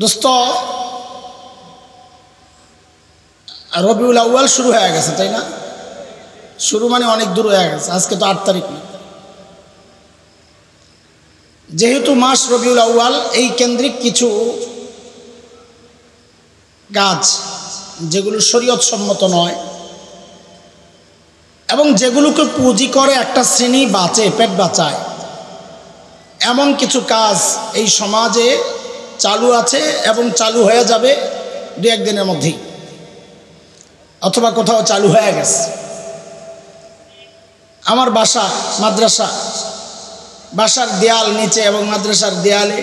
দোস্ত, রবিউল আউয়াল শুরু হয়ে গেছে, তাই না? শুরু মানে অনেক দূর হয়ে গেছে। আজকে তো 8 তারিখ না। যেহেতু মাস রবিউল আউয়াল, এই কেন্দ্রিক কিছু কাজ যেগুলো শরীয়ত সম্মত নয় এবং যেগুলোকে পুঁজি করে একটা শ্রেণী বাঁচে, পেট বাঁচায়, এমন কিছু কাজ এই সমাজে চালু আছে এবং চালু হয়ে যাবে 2-1 দিনের মধ্যেই, অথবা কোথাও চালু হয়ে গেছে। আমার বাসা মাদ্রাসা, বাসার দেয়াল নিচে এবং মাদ্রাসার দেয়ালে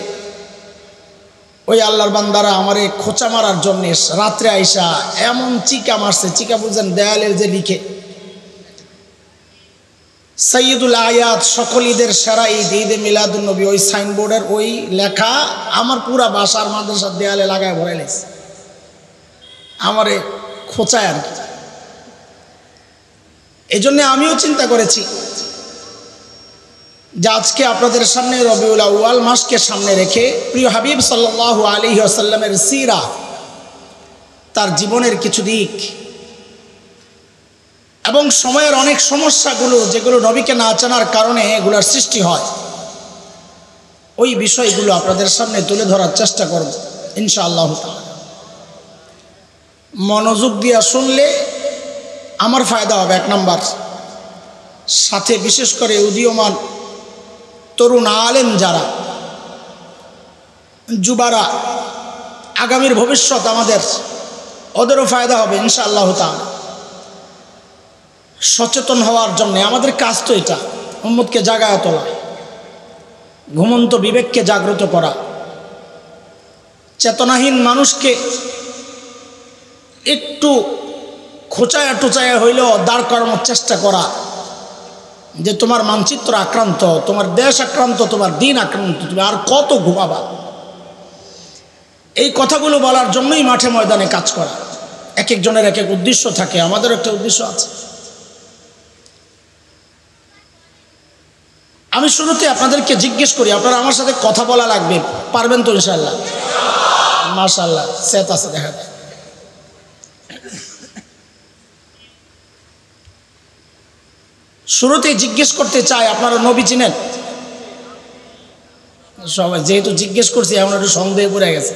ওই আল্লাহর বান্দারা আমারে খোঁচা মারার জন্য রাত্রে আইসা এমন চিকা মারছে, চিকা বুঝেন দেয়ালের যে লিখে সৈয়দুল আয়াত, সকল ঈদের সেরা ঈদ, ঈদে মিলাদুন নবী, ওই সাইনবোর্ডের ওই লেখা আমার পুরা বাসার মাদ্রাসার দেয়ালে লাগায় ভরে লেছে, আমারে খোঁচায় আর কি। এই জন্যে আমিও চিন্তা করেছি যে আজকে আপনাদের সামনে রবিউল আউয়াল মাসকে সামনে রেখে প্রিয় হাবিব সাল্লাল্লাহু আলাইহি ওয়াসাল্লামের সিরা, তার জীবনের কিছু দিক এবং সময়ের অনেক সমস্যাগুলো যেগুলো নবীকে না জানার কারণে এগুলোর সৃষ্টি হয়, ওই বিষয়গুলো আপনাদের সামনে তুলে ধরার চেষ্টা করব ইনশাআল্লাহ তাআলা। মনোযোগ দিয়ে শুনলে আমার ফায়দা হবে 1 নাম্বার, সাথে বিশেষ করে উদীয়মান তরুণ আলেম যারা, যুবারা, আগামীর ভবিষ্যৎ আমাদের, ওদেরও ফায়দা হবে ইনশাআল্লাহ তাআলা। সচেতন হওয়ার জন্য আমাদের কাজ তো এটা, উম্মতকে জাগায় তোলা, ঘুমন্ত বিবেককে জাগ্রত করা, চেতনাহীন মানুষকে একটু খোঁচায়া টোচায়া হইলেও দাঁড় করানোর চেষ্টা করা যে তোমার মানচিত্র আক্রান্ত, তোমার দেশ আক্রান্ত, তোমার দিন আক্রান্ত, তুমি আর কত ঘুমাবা। এই কথাগুলো বলার জন্যই মাঠে ময়দানে কাজ করা। এক একজনের এক এক উদ্দেশ্য থাকে, আমাদেরও একটা উদ্দেশ্য আছে। আমি শুরুতে আপনাদেরকে জিজ্ঞেস করি, আপনারা আমার সাথে কথা বলা লাগবে, পারবেন তো ইনশাআল্লাহ? মাশাআল্লাহ, সেট আছে, দেখা যায়। শুরুতেই জিজ্ঞেস করতে চাই, আপনারা নবী চিনেন? সবাই যেহেতু জিজ্ঞেস করছি এমন একটু সন্দেহে পড়ে গেছে,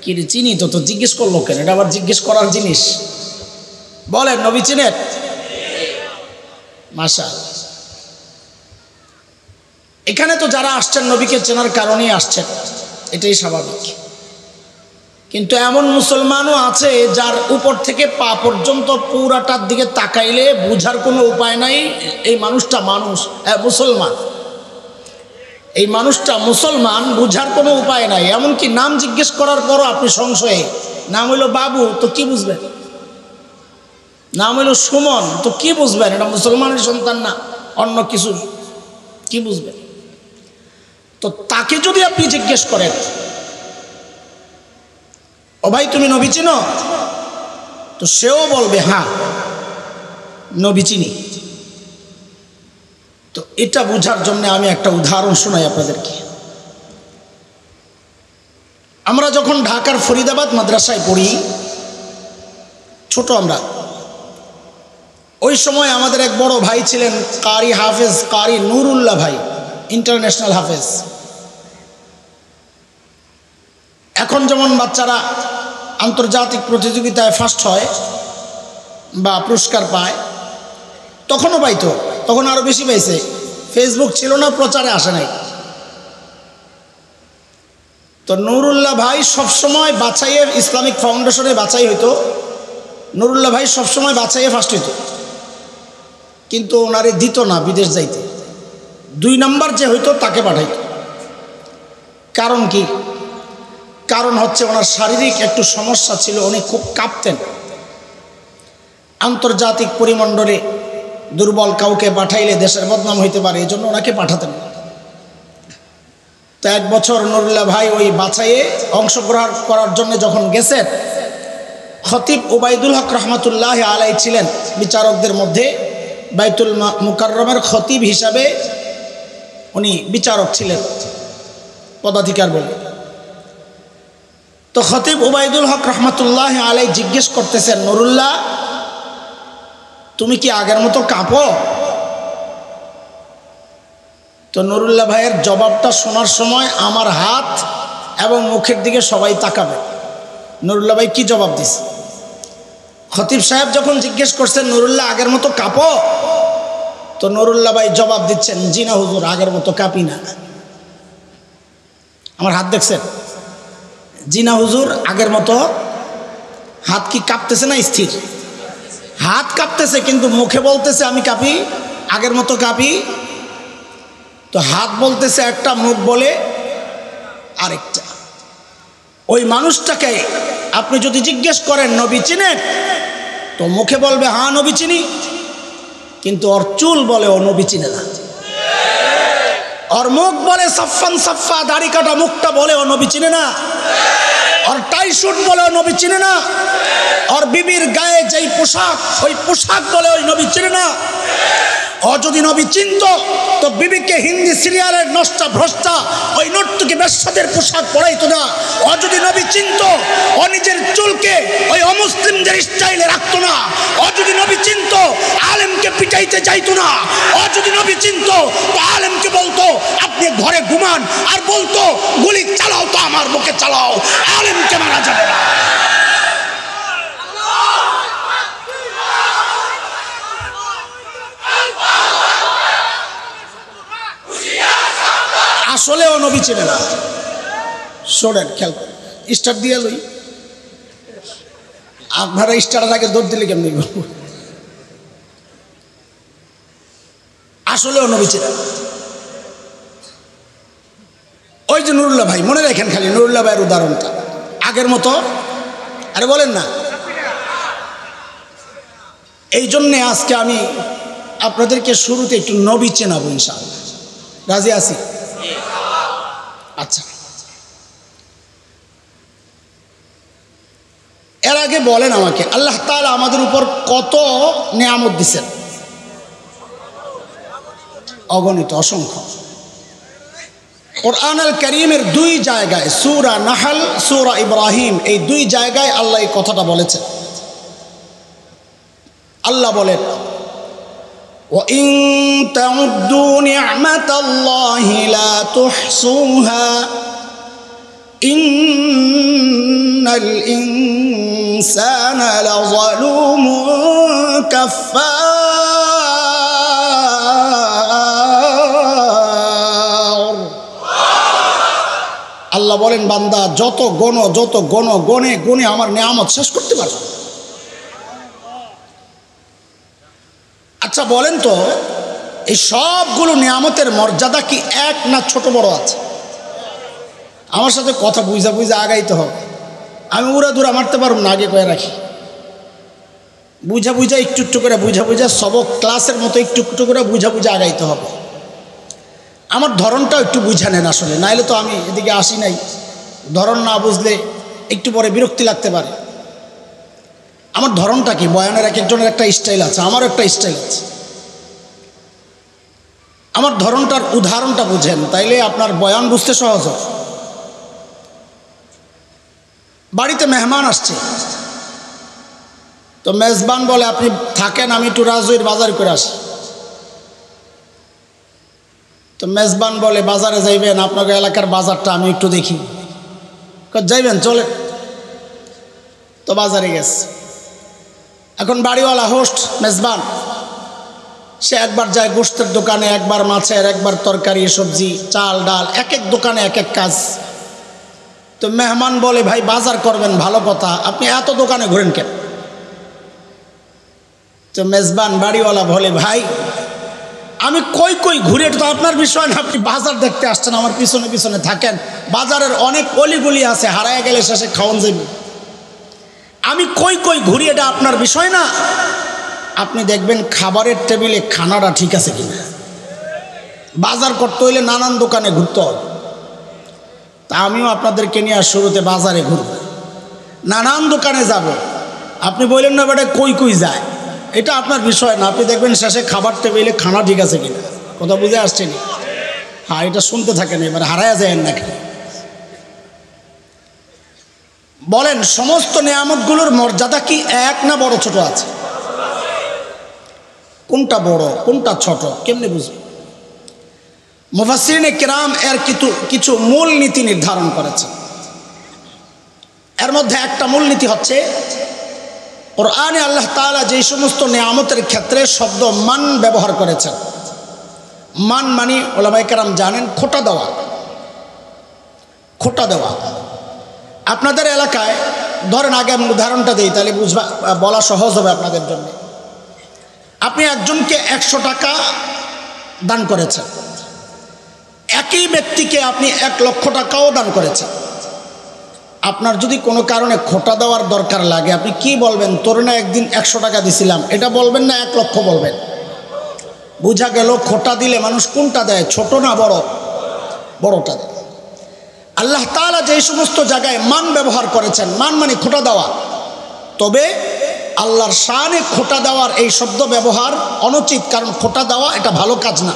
কি রে চিনি তো, তো জিজ্ঞেস করলো কেন? এটা আবার জিজ্ঞেস করার জিনিস। বলেন, নবী চিনেন? মাশাআল্লাহ। এখানে তো যারা আসছেন নবীকে চেনার কারণেই আসছেন, এটাই স্বাভাবিক। কিন্তু এমন মুসলমানও আছে যার উপর থেকে পা পর্যন্ত পুরাটার দিকে তাকাইলে বুঝার কোনো উপায় নাই এই মানুষটা মুসলমান। এই মানুষটা মুসলমান বুঝার কোনো উপায় নাই। এমনকি নাম জিজ্ঞেস করার পরও আপনি সংশয়ে, নাম হইল বাবু, তো কি বুঝবেন? নাম হইল সুমন, তো কি বুঝবেন? এটা মুসলমানের সন্তান না অন্য কিছু, কি বুঝবেন? তো তাকে যদি আপনি জিজ্ঞেস করেন, ও ভাই তুমি নবী চিনো? তো সেও বলবে হ্যাঁ নবী চিনি। তো এটা বোঝার জন্য আমি একটা উদাহরণ শোনাই আপনাদেরকে। আমরা যখন ঢাকার ফরিদাবাদ মাদ্রাসায় পড়ি, ছোট আমরা, ওই সময় আমাদের এক বড় ভাই ছিলেন কারি হাফেজ, কারি নুরুল্লাহ ভাই, ইন্টারন্যাশনাল হাফেজ। এখন যেমন বাচ্চারা আন্তর্জাতিক প্রতিযোগিতায় ফার্স্ট হয় বা পুরস্কার পায়, তখনও পাইতো, তখন আরো বেশি পাইছে। ফেসবুক ছিল না, প্রচারে আসে নাই। তো নুরুল্লাহ ভাই সবসময় বাছাইয়ে, ইসলামিক ফাউন্ডেশনে বাছাই হইতো, নুরুল্লাহ ভাই সবসময় বাছাইয়ে ফার্স্ট হইতো, কিন্তু ওনারে দিত না বিদেশ যাইতে। 2 নাম্বার যে হইতো তাকে পাঠাইতো। কারণ কি? কারণ হচ্ছে ওনার শারীরিক একটু সমস্যা ছিল, উনি খুব কাঁপতেন। আন্তর্জাতিক পরিমণ্ডলে দুর্বল কাউকে পাঠাইলে দেশের বদনাম হইতে পারে, এই জন্য ওনাকে পাঠাতেন না। তো 1 বছর নুরুল্লাহ ভাই ওই বাছাইয়ে অংশগ্রহণ করার জন্য যখন গেছেন, খতিব ওবায়দুল হক রহমতুল্লাহ আলাই ছিলেন বিচারকদের মধ্যে, বাইতুল মুকাররমের খতিব হিসাবে উনি বিচারক ছিলেন, পদাধিকার বলে। তো খতিব উবাইদুল হক রহমতুল্লাহ আলাই জিজ্ঞেস করতেছেন, নুরুল্লাহ তুমি কি আগের মতো কাঁপো? তো নুরুল্লাহ ভাইয়ের জবাবটা শোনার সময় আমার হাত এবং মুখের দিকে সবাই তাকাবে। নুরুল্লাহ ভাই কি জবাব দিস? খতিব সাহেব যখন জিজ্ঞেস করছেন নুরুল্লাহ আগের মতো কাঁপো, তো নুরুল্লাহ ভাই জবাব দিচ্ছেন, জি না হুজুর, আগের মতো কাঁপি না। আমার হাত দেখছেন? জি না হুজুর, আগের মতো। হাত কি কাঁপতেছে না স্থির? হাত কাঁপতেছে, কিন্তু মুখে বলতেছে আমি কাঁপি, আগের মতো কাঁপি। তো হাত বলতেছে একটা, মুখ বলে আরেকটা। ওই মানুষটাকে আপনি যদি জিজ্ঞেস করেন নবী চিনেন, তো মুখে বলবে হ্যাঁ নবী চিনি, কিন্তু ওর চুল বলে ও নবী চিনে না। ওর মুখ বলে সাফান সাফা, দাড়ি কাটা মুখটা বলে ও নবী চিনে না। ওর টাই শুট বলে ও নবী চিনে না। ওর বিবির গায়ে যেই পোশাক, ওই পোশাক বলে ওই নবী চিনে না। ও যদি নবী চিনত, তো বিবিকে হিন্দি সিরিয়ালের নষ্টা ভ্রষ্টা ওই নর্তকী বেশ্যাদের পোশাক পরাইতো না। ও যদি নবী চিনত, ও নিজের চুলকে ওই অমুসলিমদের স্টাইলে রাখতো না। ও যদি নবী চিনত, আলেমকে পিটাইতে চাইতো না। ও যদি নবী চিনত, তো আলেমকে বলতো আপনি ঘরে ঘুমান, আর বলতো গুলি চালাও তো আমার বুকে চালাও, আলেমকে মারা যাবে না। আসলে ও নবী চেনে না। শোনেন, খেয়াল করেন, স্টার্ট দিয়ে লই। আপনারা স্টার্টের আগে দৌড় দিলে কেমনি? আসলে ও নবী চেনে না। ওই যে নুরুল্লাহ ভাই, মনে রাখেন খালি নুরুল্লাহ ভাইয়ের উদাহরণটা, আগের মতো। আরে বলেন না। এই জন্যে আজকে আমি আপনাদেরকে শুরুতে একটু নবী চেনাবো ইনশাআল্লাহ। রাজি আছি? আচ্ছা, এর আগে বলেন আমাকে, আল্লাহ তাআলা আমাদের উপর কত নিয়ামত দিচ্ছেন? অগণিত, অসংখ্য। কুরআন আল কারীমের দুই জায়গায়, সূরা নাহল, সূরা ইব্রাহিম, এই দুই জায়গায় আল্লাহ এই কথাটা বলেছেন। আল্লাহ বলেন, وَإِن تَعُدُّوا نِعْمَةَ اللَّهِ لَا تُحْصُوهَا إِنَّ الْإِنسَانَ لَظَلُومٌ كَفَّارٌ। আল্লাহ বলেন, বান্দা যত গণে গুণে আমার নিয়ামত শেষ করতে পারবে। আচ্ছা বলেন তো, এই সবগুলো নিয়ামতের মর্যাদা কি এক না ছোট বড় আছে? আমার সাথে কথা বুঝা আগাইতে হবে। আমি উড়া মারতে পারব না, আগে কয়ে রাখি। বুঝা একটু করে বুঝা সবক ক্লাসের মতো একটু করে বুঝা আগাইতে হবে। আমার ধরনটাও একটু বুঝা নেন আসলে, নাইলে তো আমি এদিকে আসি নাই। ধরন না বুঝলে একটু পরে বিরক্তি লাগতে পারে। আমার ধরনটা কি? বয়ানের এক একজনের একটা স্টাইল আছে, আমারও একটা স্টাইল আছে। আমার ধরনটার উদাহরণটা বুঝেন, তাইলে আপনার বয়ান বুঝতে সহজ হয়। বাড়িতে মেহমান আসছে, তো মেজবান বলে আপনি থাকেন, আমি একটু রাজুইর বাজার করে আসি। তো মেজবান বলে বাজারে যাইবেন, আপনাকে এলাকার বাজারটা আমি একটু দেখি। যাইবেন, চলে। তো বাজারে গেছে। এখন বাড়িওয়ালা হোস্ট মেজবান, সে একবার যায় গোশতের দোকানে, একবার মাছের, একবার তরকারি সবজি চাল ডাল, এক এক দোকানে এক এক কাজ। তো মেহমান বলে ভাই বাজার করবেন, ভালো কথা, আপনি এত দোকানে ঘুরেন কেন? তো মেজবান বাড়িওয়ালা বলে ভাই আমি কই ঘুরে, এটা তো আপনার বিষয় না, আপনি বাজার দেখতে আসছেন, আমার পিছনে থাকেন। বাজারের অনেক অলিগুলি আছে, হারায় গেলে শেষে খাওয়ান যাবে। আমি কই ঘুরি, এটা আপনার বিষয় না। আপনি দেখবেন খাবারের টেবিলে খানাটা ঠিক আছে কিনা। বাজার করতে হইলে নানান দোকানে ঘুরতে হবে। তা আমিও আপনাদেরকে নিয়ে শুরুতে বাজারে ঘুরব, নানান দোকানে যাব। আপনি বললেন না বেটা কই যায়, এটা আপনার বিষয় না। আপনি দেখবেন শেষে খাবার টেবিলে খানা ঠিক আছে কিনা। কথা বুঝে আসছেনি? হ্যাঁ, এটা শুনতে থাকেন, এবার হারায় যায় নাকি। বলেন সমস্ত নিয়ামতগুলোর মর্যাদা কি এক না বড় ছোট আছে? কোনটা বড় কোনটা ছোট কেমনে বুঝবে? মুফাসসিরিনে কিরাম এর কিছু মূল নীতি নির্ধারণ করেছেন। এর মধ্যে একটা মূল নীতি হচ্ছে, কোরআনে আল্লাহ তাআলা যে সমস্ত নিয়ামতের ক্ষেত্রে শব্দ মান ব্যবহার করেছেন, মান মানে ওলামায়ে কেরাম জানেন খোঁটা দেওয়া। খোঁটা দেওয়া আপনাদের এলাকায় ধরেন, আগে আমি উদাহরণটা দিই তাহলে বুঝবা, বলা সহজ হবে আপনাদের জন্য। আপনি একজনকে 100 টাকা দান করেছেন, একই ব্যক্তিকে আপনি 1 লক্ষ টাকাও দান করেছেন। আপনার যদি কোনো কারণে খোঁটা দেওয়ার দরকার লাগে, আপনি কি বলবেন? তোর না একদিন 100 টাকা দিছিলাম, এটা বলবেন না 1 লক্ষ বলবেন? বুঝা গেল খোঁটা দিলে মানুষ কোনটা দেয়, ছোট না বড়? বড়টা দেয়। আল্লাহ তাআলা যে সমস্ত জায়গায় মান ব্যবহার করেছেন, মান মানে খোঁটা দেওয়া, তবে আল্লাহর শানে খোঁটা দেওয়ার এই শব্দ ব্যবহার অনুচিত, কারণ খোঁটা দেওয়া এটা ভালো কাজ না।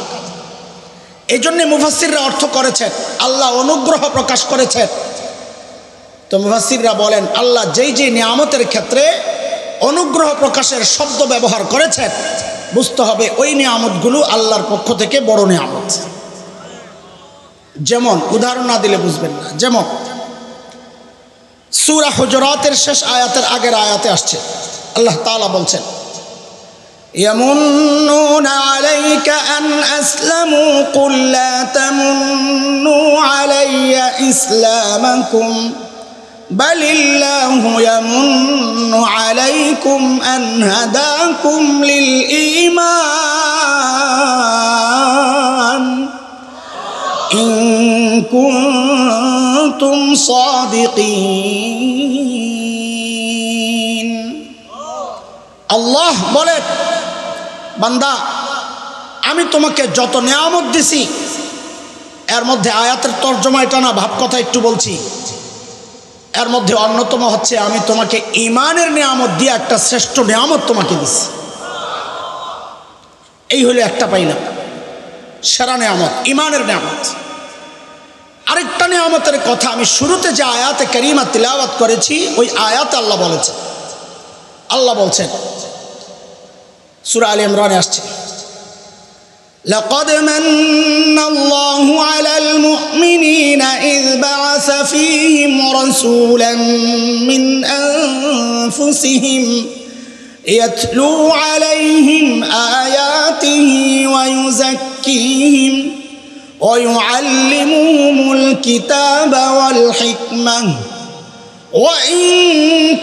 এই জন্যে মুফাসসিররা অর্থ করেছেন আল্লাহ অনুগ্রহ প্রকাশ করেছেন। তো মুফাসসিররা বলেন আল্লাহ যেই যে নিয়ামতের ক্ষেত্রে অনুগ্রহ প্রকাশের শব্দ ব্যবহার করেছেন, বুঝতে হবে ওই নিয়ামতগুলো আল্লাহর পক্ষ থেকে বড় নিয়ামত। যেমন উদাহরণ না দিলে বুঝবেন না। যেমন সূরা হুজুরাতের শেষ আয়াতের আগের আয়াতে আসছে, আল্লাহ তাআলা বলছেন, ইয়ামুন্নুনা আলাইকা আন আসলামু কুল লা তামুন্নু আলাইয়া ইসলামাকুম বালিল্লাহু ইয়ামুন্নু আলাইকুম আন হাদাকুম লিল ঈমান ইন কুনতুম সাদিকিন। আল্লাহ বলে, বান্দা আমি তোমাকে যত নিয়ামত দিছি, এর মধ্যে আয়াতের তর্জমা এটা না, ভাব কথা একটু বলছি। এর মধ্যে অন্যতম হচ্ছে আমি তোমাকে ঈমানের নিয়ামত দিয়ে একটা শ্রেষ্ঠ নিয়ামত তোমাকে দিছি। এই হলো একটা পাইলাম সেরা নিয়ামত, ঈমানের নিয়ামত। আরেকটা নিয়ামতের কথা আমি শুরুতে যে আয়াতে কারিমা তিলাওয়াত করেছি, ওই আয়াতে আল্লাহ বলেছেন, আল্লাহ বলছেন সূরা আলে ইমরানে আসছে, লাকাদ মান্নাল্লাহু আলাল মুমিনিনা ইয বা'আসা ফীহিম রাসূলান মিন আনফুসিহিম ইয়াতলু আলাইহিম আয়াতিহি ওয়া ইউযাক্কিহিম ওয়া ইউআল্লিমুহুমুল কিতাবা ওয়াল হিকমাহ وَإِن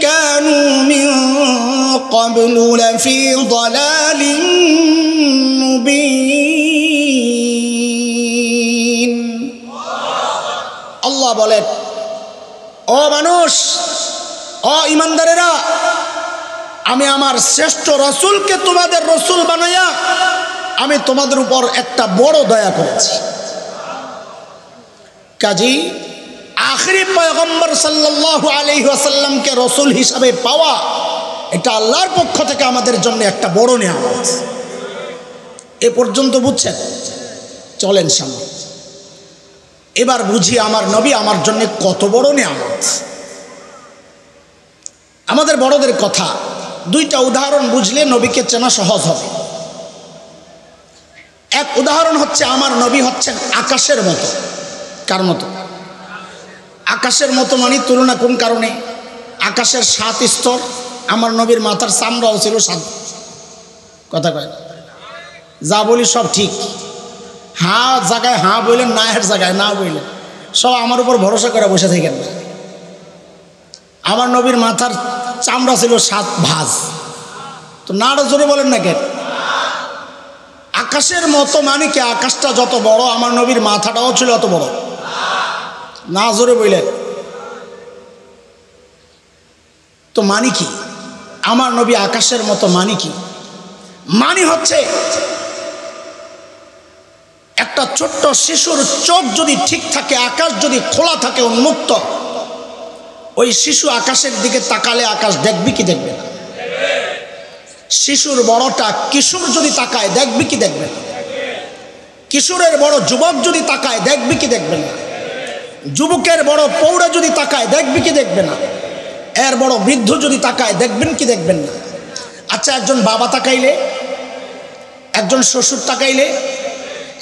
كَانُوا مِن قَبْلُ لَفِي ضَلَالٍ مُبِينٍ। আল্লাহ বলেন, ও মানুষ, ও ঈমানদারেরা, আমি আমার শ্রেষ্ঠ রাসূলকে তোমাদের রাসূল বানাইয়া আমি তোমাদের উপর একটা বড় দয়া করেছি। কাজী আখিরি পয়গম্বর সাল্লাল্লাহু আলাইহি ওয়াসাল্লামকে রাসূল হিসাবে পাওয়া, এটা আল্লাহর পক্ষ থেকে আমাদের জন্য একটা বড় নিয়ামত। এ পর্যন্ত বুঝছেন? চলেন সামনে, এবার বুঝি আমার নবী আমার জন্য কত বড় নিয়ামত। আমাদের বড়দের কথা, দুইটা উদাহরণ বুঝলে নবীকে চেনা সহজ হবে। এক উদাহরণ হচ্ছে, আমার নবী হচ্ছেন আকাশের মতো। কার মতো? আকাশের মতো মানে তুলনা কোন কারণে? আকাশের 7 স্তর, আমার নবীর মাথার চামড়াও ছিল 7। কথা কয় না? যা বলি সব ঠিক, হ্যাঁ জায়গায় হ্যাঁ বললেন, না এর জায়গায় না বললেন, সব আমার উপর ভরসা করে বসে থাকেন না। আমার নবীর মাথার চামড়া ছিল 7 ভাঁজ, তো নাড়া জোরে বলেন না কেন? আকাশের মতো মানে কি? আকাশটা যত বড়, আমার নবীর মাথাটাও ছিল অত বড়। না জোরে বললেন তো মানে কি? আমার নবী আকাশের মতো মানে কি? মানে হচ্ছে একটা ছোট্ট শিশুর চোখ যদি ঠিক থাকে, আকাশ যদি খোলা থাকে উন্মুক্ত, ওই শিশু আকাশের দিকে তাকালে আকাশ দেখবি কি দেখবে না? শিশুর বড়টা কিশোর যদি তাকায় দেখবি কি দেখবে না? কিশোরের বড় যুবক যদি তাকায় দেখবি কি দেখবে না? যুবকের বড় পৌরা যদি তাকায় দেখবি কি দেখবে না? এর বড় বৃদ্ধ যদি তাকায় দেখবেন কি দেখবেন না? আচ্ছা, একজন বাবা তাকাইলে, একজন শ্বশুর তাকাইলে,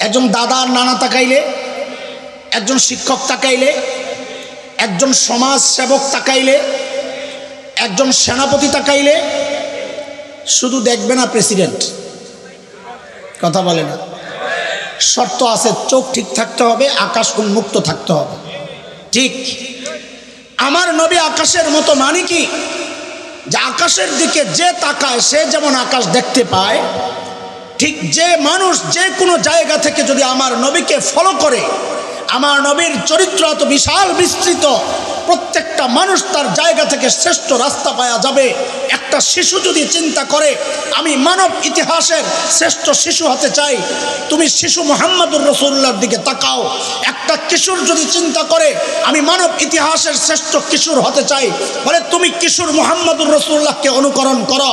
একজন দাদা আর নানা তাকাইলে, একজন শিক্ষক তাকাইলে, একজন সমাজ সেবক তাকাইলে, একজন সেনাপতি তাকাইলে শুধু দেখবে না প্রেসিডেন্ট। কথা বলে না? শর্ত আছে, চোখ ঠিক থাকতে হবে, আকাশ উন্মুক্ত থাকতে হবে। ঠিক আমার নবী আকাশের মতো, মানে কি যে আকাশের দিকে যে তাকায় সে যেমন আকাশ দেখতে পায়, ঠিক যে মানুষ যে কোনো জায়গা থেকে যদি আমার নবীকে ফলো করে, আমার নবীর চরিত্র এত বিশাল বিস্তৃত, প্রত্যেকটা মানুষ তার জায়গা থেকে শ্রেষ্ঠ রাস্তা পাওয়া যাবে। একটা শিশু যদি চিন্তা করে আমি মানব ইতিহাসের শ্রেষ্ঠ শিশু হতে চাই, তুমি শিশু মুহাম্মদুর রাসূলুল্লাহর দিকে তাকাও। একটা কিশোর যদি চিন্তা করে আমি মানব ইতিহাসের শ্রেষ্ঠ কিশোর হতে চাই, বলে তুমি কিশোর মুহাম্মদুর রাসূলুল্লাহকে অনুকরণ করো।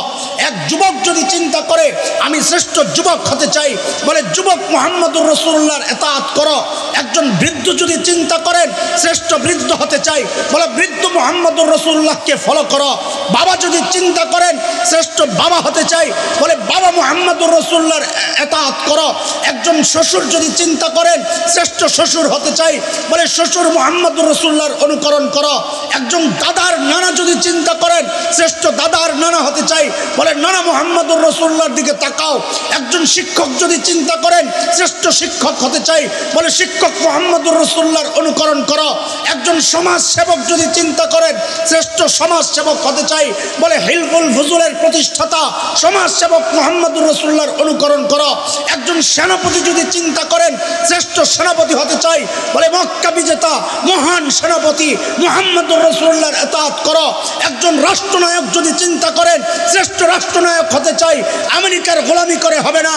এক যুবক যদি চিন্তা করে আমি শ্রেষ্ঠ যুবক হতে চাই, বলে যুবক মুহাম্মদুর রাসূলুল্লাহর ইতাআত করো। একজন বৃদ্ধ যদি চিন্তা করেন শ্রেষ্ঠ বৃদ্ধ হতে চাই, বলে বৃদ্ধ মুহাম্মদুর রাসূলুল্লাহকে ফলো করো। বাবা যদি চিন্তা করেন শ্রেষ্ঠ বাবা হতে চাই, বলে বাবা মুহাম্মদুর রাসূলুল্লাহর ইতাআত করো। একজন শ্বশুর যদি চিন্তা করেন শ্রেষ্ঠ শ্বশুর হতে চাই, বলে শ্বশুর মুহাম্মদুর রাসূলুল্লাহর অনুকরণ করো। একজন দাদার নানা যদি চিন্তা করেন শ্রেষ্ঠ দাদার নানা হতে চাই, বলে নানা মুহাম্মদুর রাসূলুল্লাহর দিকে তাকাও। একজন শিক্ষক যদি চিন্তা করেন শ্রেষ্ঠ শিক্ষক হতে চাই, বলে শিক্ষক মুহাম্মদুর রাসূলুল্লাহর অনুকরণ করো। একজন সমাজ সেবক যদি চিন্তা করেন শ্রেষ্ঠ সমাজ সেবক হতে চাই, বলে হিলফুল ফুজুলের প্রতিষ্ঠাতা সমাজ সেবক মুহাম্মদুর রাসূলুল্লাহর অনুকরণ করো। একজন সেনাপতি যদি চিন্তা করেন শ্রেষ্ঠ সেনাপতি হতে চাই, বলে মক্কা বিজেতা মহান সেনাপতি মুহাম্মদুর রাসূলুল্লাহর ইতাআত করো। একজন রাষ্ট্রনায়ক যদি চিন্তা করেন শ্রেষ্ঠ রাষ্ট্রনায়ক হতে চাই, আমেরিকার গোলামি করে হবে না,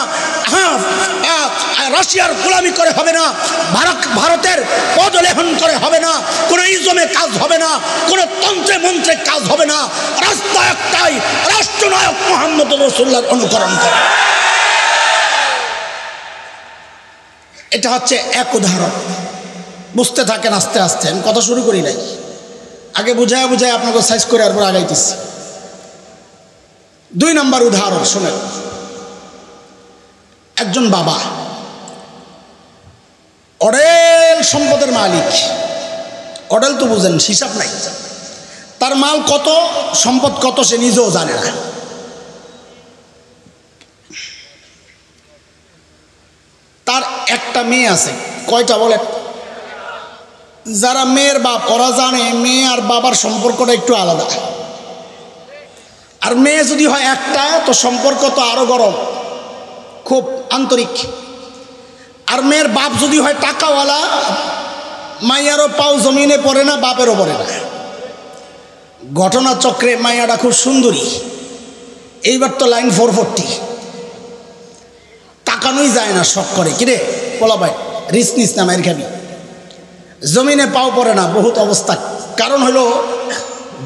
রাশিয়ার গোলামি করে হবে না, ভারতের পদলেহন করে হবে না, কোনো ইজমে কাজ হবে না, কোনো তন্ত্রে মন্ত্রে কাজ হবে না। রাস্তা একটাই, রাষ্ট্রনায়ক মুহাম্মদুর রাসূলুল্লাহর অনুকরণ করে। এটা হচ্ছে এক উদাহরণ। বুঝতে থাকেন আস্তে আস্তে, আমি কথা শুরু করি নাই, আগে বুঝায় বুঝায় আপনাকে সাইজ করে আর পর আগাইতেছি। 2 নম্বর উদাহরণ শোনেন। একজন বাবা অডেল সম্পদের মালিক, অডেল তো বুঝেন, হিসাব নাই, তার মাল কত, সম্পদ কত সে নিজেও জানে না। তার একটা মেয়ে আছে, কয়টা বলেন? যারা মেয়ের বাপ ওরা জানে মেয়ে আর বাবার সম্পর্কটা একটু আলাদা। আর মেয়ে যদি হয় একটা তো সম্পর্ক তো আরো গরম, খুব আন্তরিক। আর মেয়ের বাপ যদি হয় টাকাওয়ালা, মাইয়ারও পাও জমিনে পড়ে না, বাপেরও পড়ে না। ঘটনাচক্রে মাইয়াটা খুব সুন্দরী, এইবার তো লাইন 440, তাকানোই যায় না, শখ করে কিরে বলা ভাই রিস্ক নিস না, মায়ের খাবি। জমিনে পাও পড়ে না, বহুত অবস্থা। কারণ হলো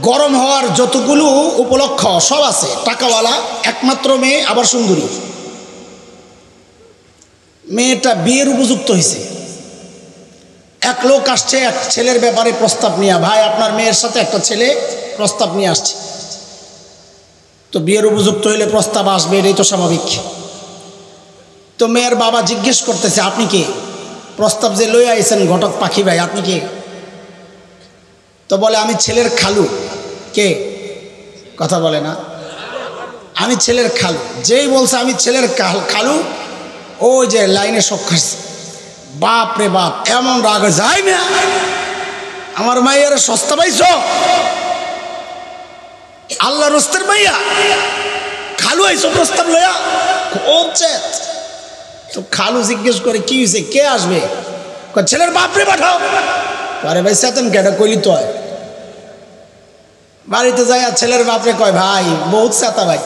গরম হওয়ার যতগুলো উপলক্ষ সব আছে, টাকাওয়ালা, একমাত্র মেয়ে, আবার সুন্দরী। মেয়েটা বিয়ের উপযুক্ত হয়েছে। এক লোক আসছে এক ছেলের ব্যাপারে প্রস্তাব নিয়ে, ভাই আপনার মেয়ের সাথে একটা ছেলে প্রস্তাব নিয়ে আসছে। তো বিয়ের উপযুক্ত হইলে প্রস্তাব আসবে, এটাই তো স্বাভাবিক। তো মেয়ের বাবা জিজ্ঞেস করতেছে আপনি কে? প্রস্তাব যে লই আইছেন ঘটক পাখি ভাই, আপনি কে? তো বলে আমি ছেলের খালু। কে? কথা বলে না, আমি ছেলের খালু। যেই বলছে আমি ছেলের খালু, ওই যে লাইনে শখ খাচ্ছে। বাপ রে বাপ, এমন রাগ যায় না, আমার মাইয়ার সস্তা পাইছ, আল্লাহ রস্তের মাইয়া খালু আইছো প্রস্তাব লইয়া। তো খালু জিজ্ঞেস করে কি হয়েছে, কে আসবে? ছেলের বাপরে পাঠাও। আরে ভাই চেতন কেটা কইলি তো হয়। বাড়িতে যাই আর ছেলের বাপরে কয় ভাই বহুত চেতা ভাই,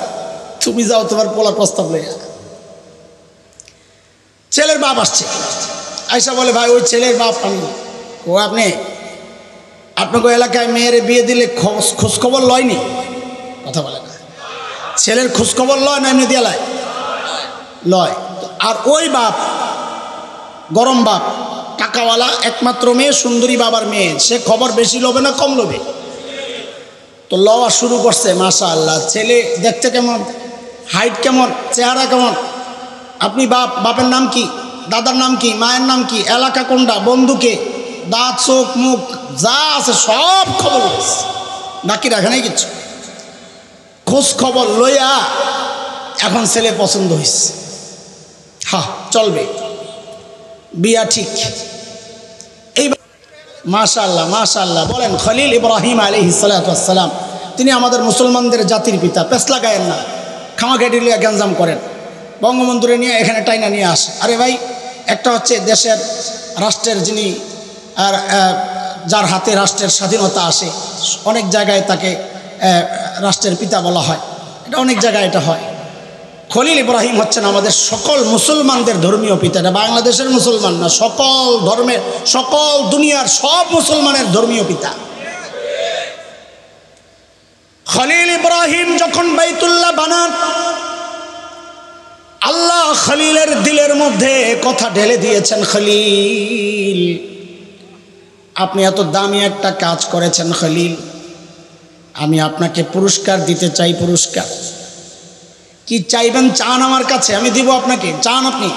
তুমি যাও তোমার পোলা প্রস্তাব লইয়া। ছেলের বাপ আসছে, আইসা বলে ভাই ওই ছেলের বাপ আমি। ও আপনি আপনাকে এলাকায় মেয়ের বিয়ে দিলে খোঁজখবর লয়নি? কথা বলে না, ছেলের খোঁজখবর লয় না এমনি দিয়ে লয়। আর ওই বাপ গরম বাপ, টাকাওয়ালা, একমাত্র মেয়ে, সুন্দরী বাবার মেয়ে, সে খবর বেশি লোবে না কম লোবে? তো লওয়া শুরু করছে, মাশাআল্লাহ। ছেলে দেখতে কেমন, হাইট কেমন, চেহারা কেমন, আপনি বাপের নাম কি, দাদার নাম কি, মায়ের নাম কি, এলাকা কোনটা, বন্ধুকে, দাঁত চোখ মুখ যা আছে সব খবর বাকি রাখে নাই কিছু, খোঁজ খবর লইয়া এখন ছেলে পছন্দ হয়েছে, হ্যাঁ চলবে, বিয়া ঠিক। এই মাশাআল্লাহ মাশাআল্লাহ বলেন। খলিল ইব্রাহিম আলাইহিস সালাতু ওয়াস সালাম, তিনি আমাদের মুসলমানদের জাতির পিতা। পেছলা গায়েন না, খামাখাটি লিয়া গ্যাঞ্জাম করেন, বঙ্গবন্ধুরে নিয়ে এখানে টাইনা নিয়ে আসে। আরে ভাই, একটা হচ্ছে দেশের রাষ্ট্রের যিনি আর যার হাতে রাষ্ট্রের স্বাধীনতা আসে, অনেক জায়গায় তাকে রাষ্ট্রের পিতা বলা হয়, এটা অনেক জায়গায় এটা হয়। খলিল ইব্রাহিম হচ্ছেন আমাদের সকল মুসলমানদের ধর্মীয় পিতা। এটা বাংলাদেশের মুসলমান না, সকল ধর্মের, সকল দুনিয়ার সব মুসলমানের ধর্মীয় পিতা। খলিল ইব্রাহিম যখন বাইতুল্লাহ বানান, আল্লাহ খলিলের দিলের মধ্যে কথা ঢেলে দিয়েছেন, খলিল আপনি এত দামি একটা কাজ করেছেন খলিল, আমি আপনাকে পুরস্কার দিতে চাই। পুরস্কার কি চাইবেন? চান আমার কাছে, আমি দিব আপনাকে, চান আপনি।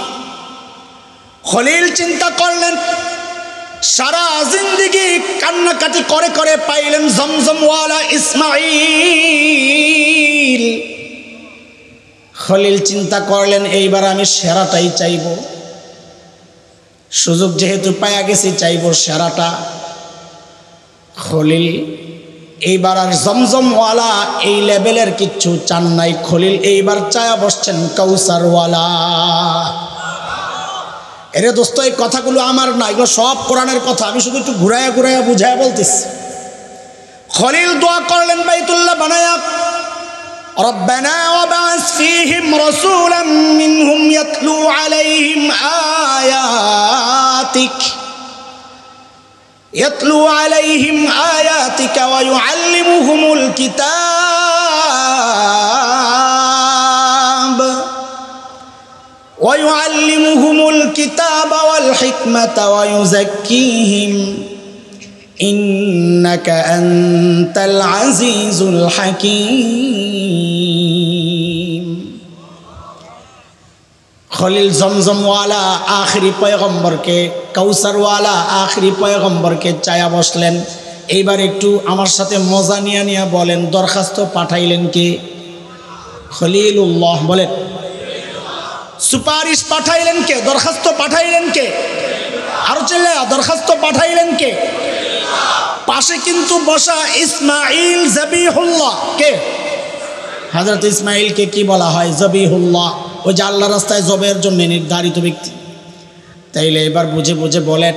খলিল চিন্তা করলেন, সারা জিন্দেগি কান্নাকাটি করে করে পাইলেন জমজমওয়ালা ইসমাইল। খলিল চিন্তা করলেন, এইবার আমি সেরাটাই চাইব, সুযোগ যেহেতু পাইয়া গেছি চাইব সেরাটা। খলিল এইবার আর জমজমওয়ালা এই লেভেলের কিচ্ছু চান নাই। খলিল এইবার চায়া বসছেন কাউসারওয়ালা। এরে দোস্ত, এই কথাগুলো আমার না, এগুলো সব কোরআনের কথা, আমি শুধু একটু ঘুরাইয়া ঘুরাইয়া বুঝাইয়া বলতেছি। খলিল দোয়া করলেন বাইতুল্লাহ বানায়া, রব্বানা ওয়াবআস ফীহিম রাসূলাম মিনহুম ইয়াতলু আলাইহিম আয়াতিক يتلو عليهم آياتك ويعلمهم الكتاب والحكمة ويزكيهم إنك أنت العزيز الحكيم। খলিল জমজমওয়ালা আখরি পয়গম্বরকে, কাউসারওয়ালা আখরি পয়গম্বরকে চায়া বসলেন। এইবার একটু আমার সাথে মজা নিয়ে নিয়ে বলেন, দরখাস্ত পাঠাইলেন কে? খলিলুল্লাহ বলেন। সুপারিশ পাঠাইলেন কে? দরখাস্ত পাঠাইলেন কে? আরো চলে, দরখাস্ত পাঠাইলেন কে? পাশে কিন্তু বসা ইসমাইল জবিহুল্লাহ। কে? হযরত ইসমাইলকে কি বলা হয়? জবিহুল্লাহ, ওই যে আল্লাহ রাস্তায় জবের জন্য নির্ধারিত ব্যক্তি। তাইলে এবার বুঝে বুঝে বলেন,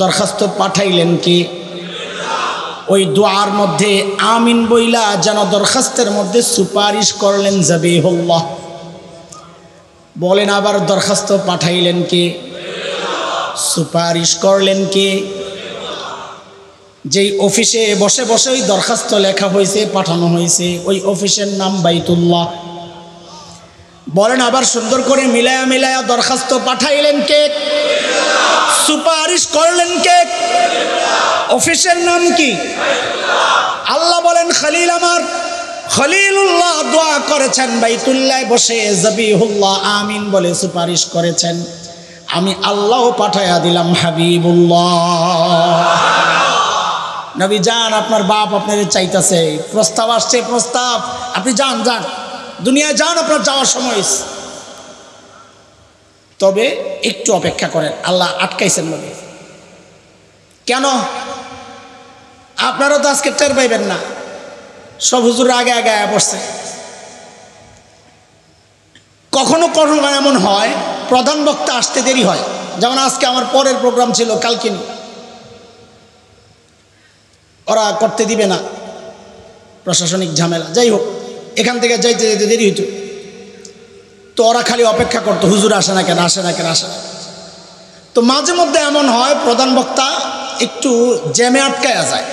দরখাস্ত পাঠাইলেন কি? ওই দোয়ার মধ্যে আমিন বইলা যেন দরখাস্তের মধ্যে সুপারিশ করলেন জবিহুল্লাহ। বলেন আবার, দরখাস্ত পাঠাইলেন কি? সুপারিশ করলেন কি? যেই অফিসে বসে বসে ওই দরখাস্ত লেখা হয়েছে, পাঠানো হয়েছে, ওই অফিসের নাম বাইতুল্লাহ। বলেন আবার সুন্দর করে মিলায়া মিলায়া, দরখাস্ত পাঠাইলেন কে? সুপারিশ করলেন কে? অফিসের নাম কি? আল্লাহ বলেন, খলিল আমার খলিলুল্লাহ দোয়া করেছেন বাইতুল্লাহ বসে, জবিহুল্লাহ আমিন বলে সুপারিশ করেছেন, আমি আল্লাহ পাঠাইয়া দিলাম হাবিবুল্লাহ। নবী যান, আপনার বাপ আপনার চাইতেছে, প্রস্তাব আসছে, প্রস্তাব, আপনি যান যান, দুনিয়ায় যান, আপনার যাওয়ার সময়। তবে একটু অপেক্ষা করেন, আল্লাহ আটকাইছেন নবী। কেন? আপনারা তো আজকে টের পাইবেন না, সব হুজুর আগে আগে পড়ছে। কখনো কখনো এমন হয় প্রধান বক্তা আসতে দেরি হয়, যেমন আজকে আমার পরের প্রোগ্রাম ছিল কালকে, ওরা করতে দিবে না, প্রশাসনিক ঝামেলা, যাই হোক, এখান থেকে যাইতে যেতে দেরি হইতো। তো ওরা খালি অপেক্ষা করতো, হুজুর আসে না কেন, আসে না কেন, আসে না। তো মাঝে মধ্যে এমন হয় প্রধান বক্তা একটু জ্যামে আটকায়া যায়,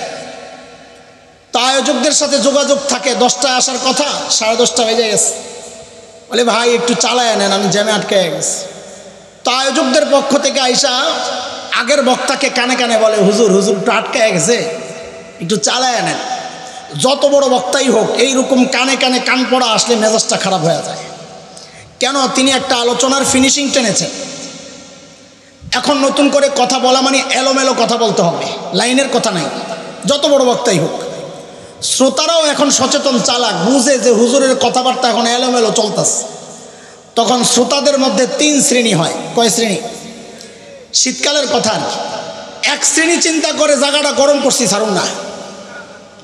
তো আয়োজকদের সাথে যোগাযোগ থাকে, 10টায় আসার কথা, 10:30 বেজে গেছে, বলে ভাই একটু চালায় নেন, আমি জ্যামে আটকায় গেছি। তো আয়োজকদের পক্ষ থেকে আইসা আগের বক্তাকে কানে কানে বলে, হুজুর হুজুর একটু আটকায় গেছে, একটু চালায় নেন। যত বড় বক্তাই হোক এইরকম কানে কানে কান পড়া আসলে মেজাজটা খারাপ হয়ে যায়। কেন? তিনি একটা আলোচনার ফিনিশিং টেনেছেন। এখন নতুন করে কথা বলা মানে এলোমেলো কথা বলতে হবে, লাইনের কথা নাই, যত বড় বক্তাই হোক। শ্রোতারাও এখন সচেতন, চালাক, বুঝে যে হুজুরের কথাবার্তা এখন এলোমেলো চলতেছে। তখন শ্রোতাদের মধ্যে 3 শ্রেণী হয়। কয় শ্রেণী? শীতকালের কথা আর কি। এক শ্রেণী চিন্তা করে জায়গাটা গরম করছি, ছাড়ুন না,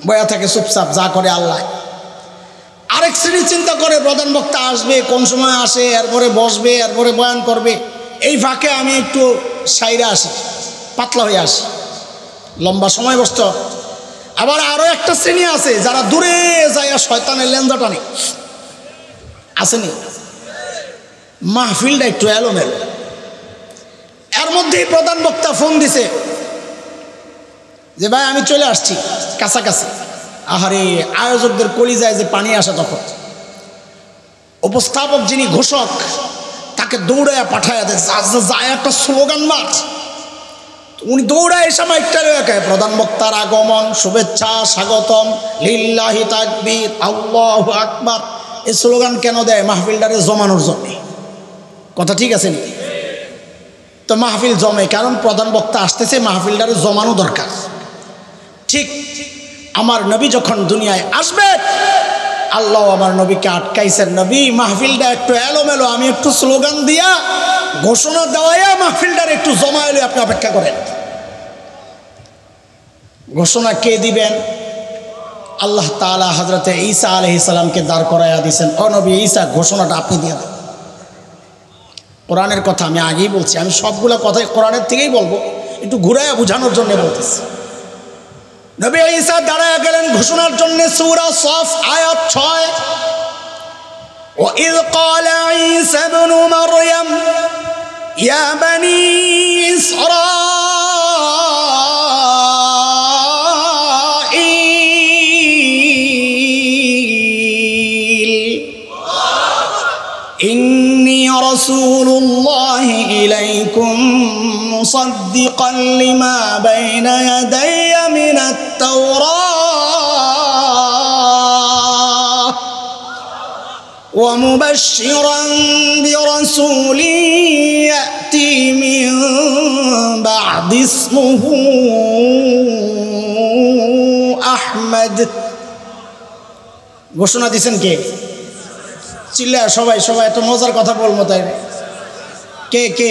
বয়া থাকে চুপচাপ, যা করে আল্লাহ। আরেক শ্রেণী চিন্তা করে প্রধান বক্তা আসবে, কোন সময় আসে, এরপরে বসবে, এরপরে বয়ান করবে, এই ফাঁকে আমি একটু সাইরা আসি, পাতলা হয়ে আসি, লম্বা সময় বসতে। আবার আরো একটা শ্রেণী আছে যারা দূরে যায় শয়তানের লেঞ্জা টানে, আসেনি? মাহফিলটা একটু এলোমেলো। এর মধ্যেই প্রধান বক্তা ফোন দিছে যে ভাই আমি চলে আসছি কাছাকাছি। আহারে, আয়োজকদের কলিজায় যে পানি আসে তখন। উপস্থাপক যিনি ঘোষক, তাকে দৌড়ায় পাঠায় দেয়, যায় একটা স্লোগান মার। উনি দৌড়ায় এসে মাইকটা রেখে প্রধান বক্তার আগমন, শুভেচ্ছা, স্বাগতম, লিল্লাহি তাকবীর, আল্লাহু আকবার। এই স্লোগান কেন দেয়? মাহফিলটারে জমানোর জন্য। কথা ঠিক আছে নি? তো মাহফিল জমে কারণ প্রধান বক্তা আসতেছে, মাহফিলটারে জমানো দরকার। ঠিক আমার নবী যখন দুনিয়ায় আসবে, আল্লাহ আমার নবীকে আটকাইছেন, নবী মাহফিলটা একটু এলোমেলো, আমি একটু স্লোগান দিয়া ঘোষণা দেওয়াইয়া মাহফিলটার একটু জমা এলে আপনি অপেক্ষা করেন। ঘোষণা কে দিবেন? আল্লাহ তাআলা হযরতে ঈসা আলাইহিস সালামকে দাঁড় করাইয়া দিয়েছেন, ও নবী ঈসা, ঘোষণাটা আপনি দিয়ে দেন। কোরআনের কথা আমি আগেই বলছি, আমি সবগুলো কথাই কোরআনের থেকেই বলবো, একটু ঘুরাইয়া বোঝানোর জন্য বলতেছি। নবী ঈসা দাঁড়ায়া গেলেন ঘোষণার জন্য। সূরা সফ আয়াত 6, وَإِذْ قَالَ عِيسَى ابْنُ مَرْيَمَ يَا بَنِي إسرائيل إِنِّي رَسُولُ اللَّهِ إِلَيْكُمْ مُصَدِّقًا لِمَا بَيْنَ يَدَيَّ مِنَ التَّوْرَاةِ وَمُبَشِّرًا بِرَسُولٍ يَأْتِي مِن بَعْدِ اسْمُهُ আহমদ। ঘোষণা দিয়েছেন কে? চিল্লা সবাই, সবাই এত মজার কথা বলবো তাই কে কে?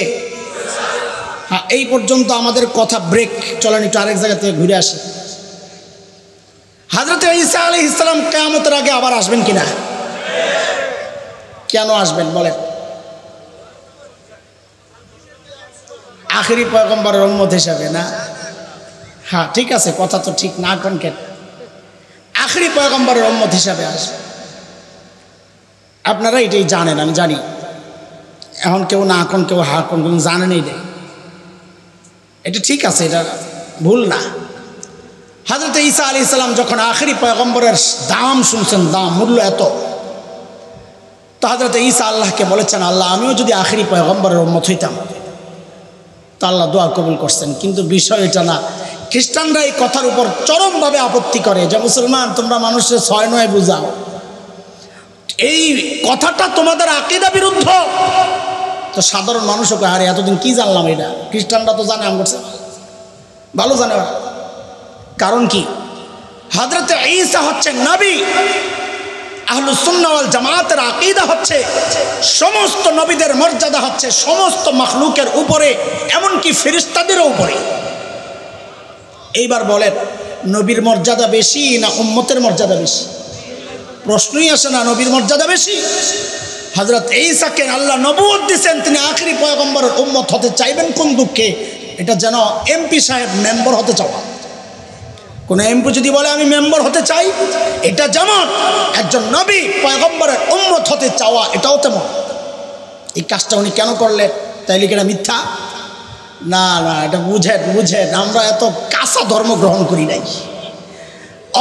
হ্যাঁ, এই পর্যন্ত আমাদের কথা ব্রেক। চলেন একটু আরেক জায়গা থেকে ঘুরে আসি। হযরত ঈসা আলাইহিস সালাম কিয়ামতের আগে আবার আসবেন কিনা? কেন আসবেন বলেন? আখেরি পয়গম্বরের উম্মত হিসাবে না? হ্যাঁ ঠিক আছে, কথা তো ঠিক না, কোন কেন আখেরি পয়গম্বরের উম্মত হিসাবে আসবে। আপনারা এটাই জানেন, আমি জানি। এখন কেউ না কোন, কেউ হা কোন, কেউ জানেন এটাই। এটা ঠিক আছে, এটা ভুল না। হযরত ঈসা আলাইহিস সালাম যখন আখেরি পয়গম্বরের দাম শুনছেন, দাম, মূল্য এত, তো হযরত ঈসা আল্লাহকে বলেছেন, আল্লাহ আমিও যদি আখেরি পয়গম্বরের উম্মত হইতাম। তো আল্লাহ দোয়া কবুল করছেন। কিন্তু বিষয় এটা না। খ্রিস্টানরা এই কথার উপর চরমভাবে আপত্তি করে যে মুসলমান তোমরা মানুষের 6-9 বুঝাও, এই কথাটা তোমাদের আকীদা বিরুদ্ধ। তো সাধারণ মানুষও কয়, আরে এতদিন কি জানলাম এটা? খ্রিস্টানরা তো জানে, আমগো ভালো জানে ওরা। কারণ কি? হযরত ঈসা হচ্ছে নবী। আহলুস সুন্নাহ ওয়াল জামাতের আকীদা হচ্ছে সমস্ত নবীদের মর্যাদা হচ্ছে সমস্ত মাখলুকের উপরে, এমনকি ফেরেশতাদেরও উপরে। এইবার বলেন, নবীর মর্যাদা বেশি না উম্মতের মর্যাদা বেশি? প্রশ্নই আসে না, নবীর মর্যাদা বেশি। হযরত ঈসাকে আল্লাহ নবুয়ত দিয়েছেন, তিনি আখেরি পয়গম্বরের উম্মত হতে চাইবেন কোন দুঃখে? এটা যেন এমপি সাহেব মেম্বার হতে চাওয়া। কোন এমপি যদি বলে আমি মেম্বার হতে চাই, এটা যেমন একজন নবী পয়গম্বরের উম্মত হতে চাওয়া, এটাও তেমন। এই কাজটা উনি কেন করলেন? তাইলে কি এটা মিথ্যা? না না, এটা বুঝেন, বুঝেন। আমরা এত কাঁচা ধর্ম গ্রহণ করি নাই,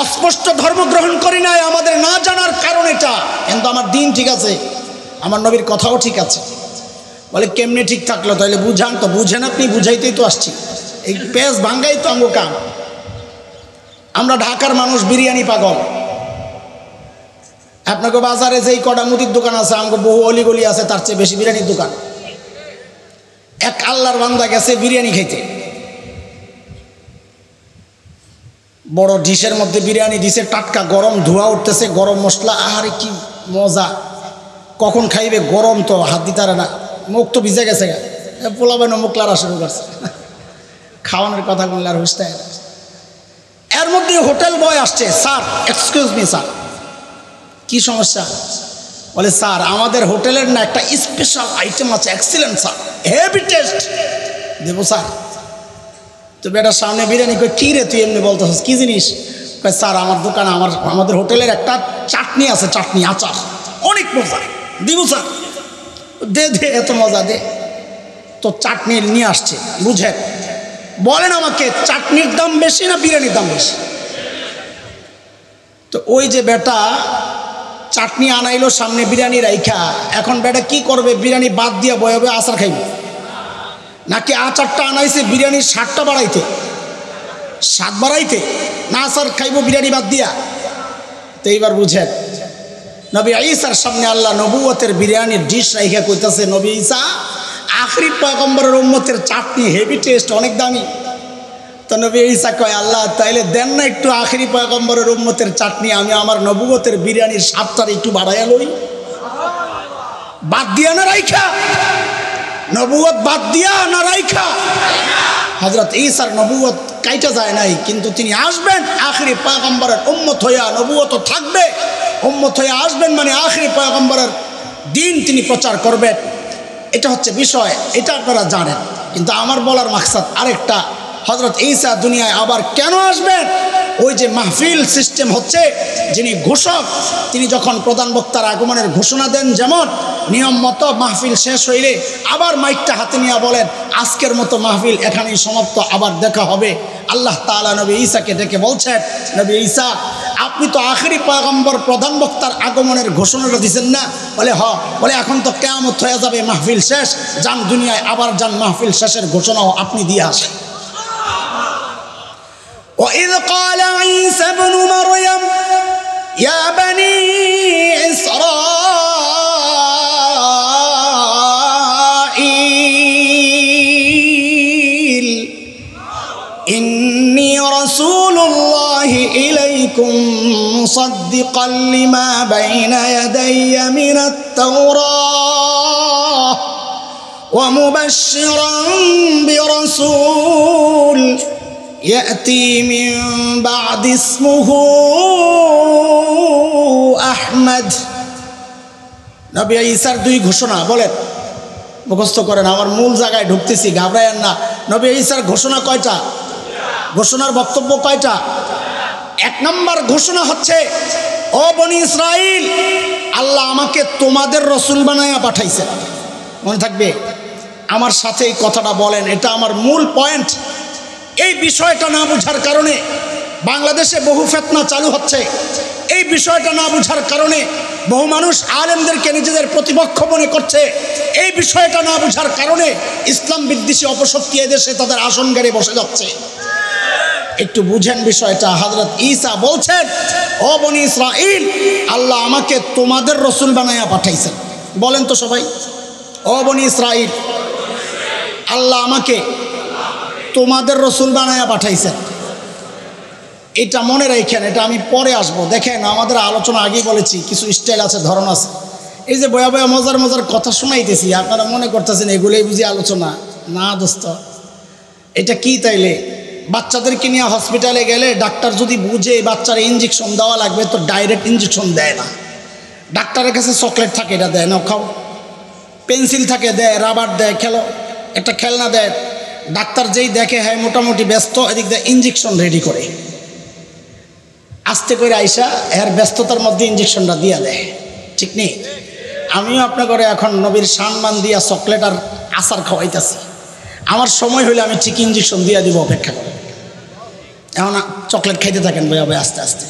অস্পষ্ট ধর্ম গ্রহণ করি নাই, আমাদের না জানার কারণ এটা। কিন্তু আমার দিন ঠিক আছে, আমার নবীর কথাও ঠিক আছে। বলে কেমনে ঠিক থাকলো? তাহলে বুঝান তো। বুঝেন আপনি, বুঝাইতেই তো আসছি। এই পেজ ভাঙ্গাই তো আঙ্গো কাম। আমরা ঢাকার মানুষ বিরিয়ানি পাগল। আপনাকে বাজারে যেই কটা মুদির দোকান আছে, আমাকে বহু অলিগলি আছে, তার চেয়ে বেশি বিরিয়ানির দোকান। এক আল্লাহর বান্দা গেছে বিরিয়ানি খাইতে, বড় ডিশের মধ্যে বিরিয়ানি দিছে, টাটকা গরম, ধোঁয়া উঠতেছে, গরম মশলা, আহারে কি মজা। কখন খাইবে, গরম তো হাত দিতে পারে না, মুখ তো ভিজে গেছে, পোলাবেন মুখলার শুরু করছে। খাওয়ানোর কথা বললে আর হুসতে। এর মধ্যে হোটেল বয় আসছে, স্যার এক্সকিউজ মি স্যার, কি সমস্যা? বলে স্যার আমাদের হোটেলের না একটা স্পেশাল আইটেম আছে, এক্সিলেন্ট স্যার, হেভি টেস্ট। দেবো স্যার। তো বেটার সামনে বিরিয়ানি কই, কী রে তুই এমনি বলতেছিস, কী জিনিস? কই স্যার আমার দোকানে আমাদের হোটেলের একটা চাটনি আছে, চাটনি আচার অনেক মজা, দিব স্যার। দে দে, এত মজা দে। তো চাটনি নিয়ে আসছে, বুঝেন। বলেন আমাকে চাটনির দাম বেশি না বিরিয়ানির দাম বেশি? তো ওই যে বেটা চাটনি আনাইলো সামনে, বিরিয়ানি রাইখা, এখন বেটা কি করবে? বিরিয়ানি বাদ দিয়া বয়ে বয়ে আচার খাইবে, নাকি আচারটা আনাইছে বিরিয়ানির স্বাদটা বাড়াইতে, স্বাদ বাড়াইতে, না আচার খাইব বিরিয়ানি বাদ দিয়া? তো এইবার বুঝেন, নবী ঈসার সামনে আল্লাহ নবুয়তের বিরিয়ানির ডিশ রাইখা কইতাছে, নবী ঈসা আখরি পয়গম্বরের উম্মতের চাটনি হেভি টেস্ট, অনেক দামি। তো নবী ঈসা কয়, আল্লাহ তাইলে দেন না একটু আখরি পয়গম্বরের উম্মতের চাটনি, আমি আমার নবুয়তের বিরিয়ানির স্বাদটার একটু বাড়াইয়া লই। বাদ দিয়া না রাইখা? নবুয়ত বাদ দিয়া না রাইখা? হযরত ঈসার নবুয়ত কাইটা যায় নাই, কিন্তু তিনি আসবেন আখরি পয়গম্বরের উম্মত হইয়া, নবুয়ত থাকবে, উম্মত হইয়া আসবেন, মানে আখরি পয়গম্বরের দিন তিনি প্রচার করবেন। এটা হচ্ছে বিষয়, এটা আপনারা জানেন। কিন্তু আমার বলার মাকসাদ আরেকটা, হযরত ঈসা দুনিয়ায় আবার কেন আসবেন? ওই যে মাহফিল সিস্টেম হচ্ছে, যিনি ঘোষক তিনি যখন প্রধান বক্তার আগমনের ঘোষণা দেন, যেমন নিয়ম মতো মাহফিল শেষ হইলে আবার মাইকটা হাতে নিয়ে বলেন, আজকের মতো মাহফিল এখানেই সমাপ্ত, আবার দেখা হবে। আল্লাহ তাআলা নবী ঈসাকে ডেকে বলছেন, নবী ঈসা আপনি তো আখেরি পয়গম্বর প্রধান বক্তার আগমনের ঘোষণাটা দিচ্ছেন না? বলে হ। বলে এখন তো কিয়ামত হয়ে যাবে, মাহফিল শেষ, যান দুনিয়ায় আবার যান, মাহফিল শেষের ঘোষণাও আপনি দিয়ে আসেন। وَإِذْ قَالَ عِيسَى ابْنُ مَرْيَمَ يَا بَنِي إِسْرَائِيلَ إِنِّي رَسُولُ اللَّهِ إِلَيْكُمْ مُصَدِّقًا لِمَا بَيْنَ يَدَيَّ مِنَ التَّوْرَاةِ وَمُبَشِّرًا بِرَسُولٍ يأتي من بعد اسمه أحمد। নবী ঈসার দুই ঘোষণা বলেন, মুখস্থ করেন, আমার মূল জায়গায় ঢুকতেছি, ঘাবড়ায়েন না। নবী ঈসার ঘোষণা কয়টা? ঘোষণার বক্তব্য কয়টা? এক নম্বর ঘোষণা হচ্ছে, ও বনি ইসরাইল, আল্লাহ আমাকে তোমাদের রসুল বানায়া পাঠাইছেন। মনে থাকবে, আমার সাথে এই কথাটা বলেন, এটা আমার মূল পয়েন্ট। এই বিষয়টা না বুঝার কারণে বাংলাদেশে বহু ফিতনা চালু হচ্ছে। এই বিষয়টা না বুঝার কারণে বহু মানুষ আলেমদেরকে নিজেদের প্রতিপক্ষ মনে করছে। এই বিষয়টা না বুঝার কারণে ইসলাম বিদ্বেষী অপশক্তি এদেশে তাদের আসন গেড়ে বসে যাচ্ছে। একটু বুঝেন বিষয়টা। হযরত ঈসা বলছেন, ও বনি ইসরাইল, আল্লাহ আমাকে তোমাদের রসুল বানায়া পাঠাইছেন। বলেন তো সবাই, ও বনি ইসরাইল, আল্লাহ আমাকে তোমাদের রসুল বানায়া পাঠাইছেন। এটা মনে রাখেন, এটা আমি পরে আসবো। দেখেন আমাদের আলোচনা আগেই বলেছি, কিছু স্টাইল আছে, ধরন আছে। এই যে বয়া বয়া মজার মজার কথা শোনাইতেছি, আপনারা মনে করতেছেন এগুলোই বুঝি আলোচনা। না দোস্ত, এটা কি তাইলে? বাচ্চাদেরকে নিয়ে হসপিটালে গেলে ডাক্তার যদি বুঝে বাচ্চার ইঞ্জেকশন দেওয়া লাগবে, তো ডাইরেক্ট ইঞ্জেকশন দেয় না। ডাক্তারের কাছে চকলেট থাকে, এটা দেয় না, খাও। পেন্সিল থাকে, দেয়। রাবার দেয়, খেলো। একটা খেলনা দেয়। ডাক্তার যেই দেখে হ্যাঁ মোটামুটি ব্যস্ত, এদিক দিয়ে ইঞ্জেকশন রেডি করে, আস্তে করে আইসা এর ব্যস্ততার মধ্যে ইঞ্জেকশনটা দিয়া দেয়। ঠিক নেই? আমিও আপনার ঘরে এখন নবীর সম্মান দিয়া চকলেট আর আচার খাওয়াইতেছি। আমার সময় হলে আমি ঠিক ইঞ্জেকশন দিয়া দিব, অপেক্ষা করে। এখন চকলেট খাইতে থাকেন ভাই ভাই আস্তে আস্তে।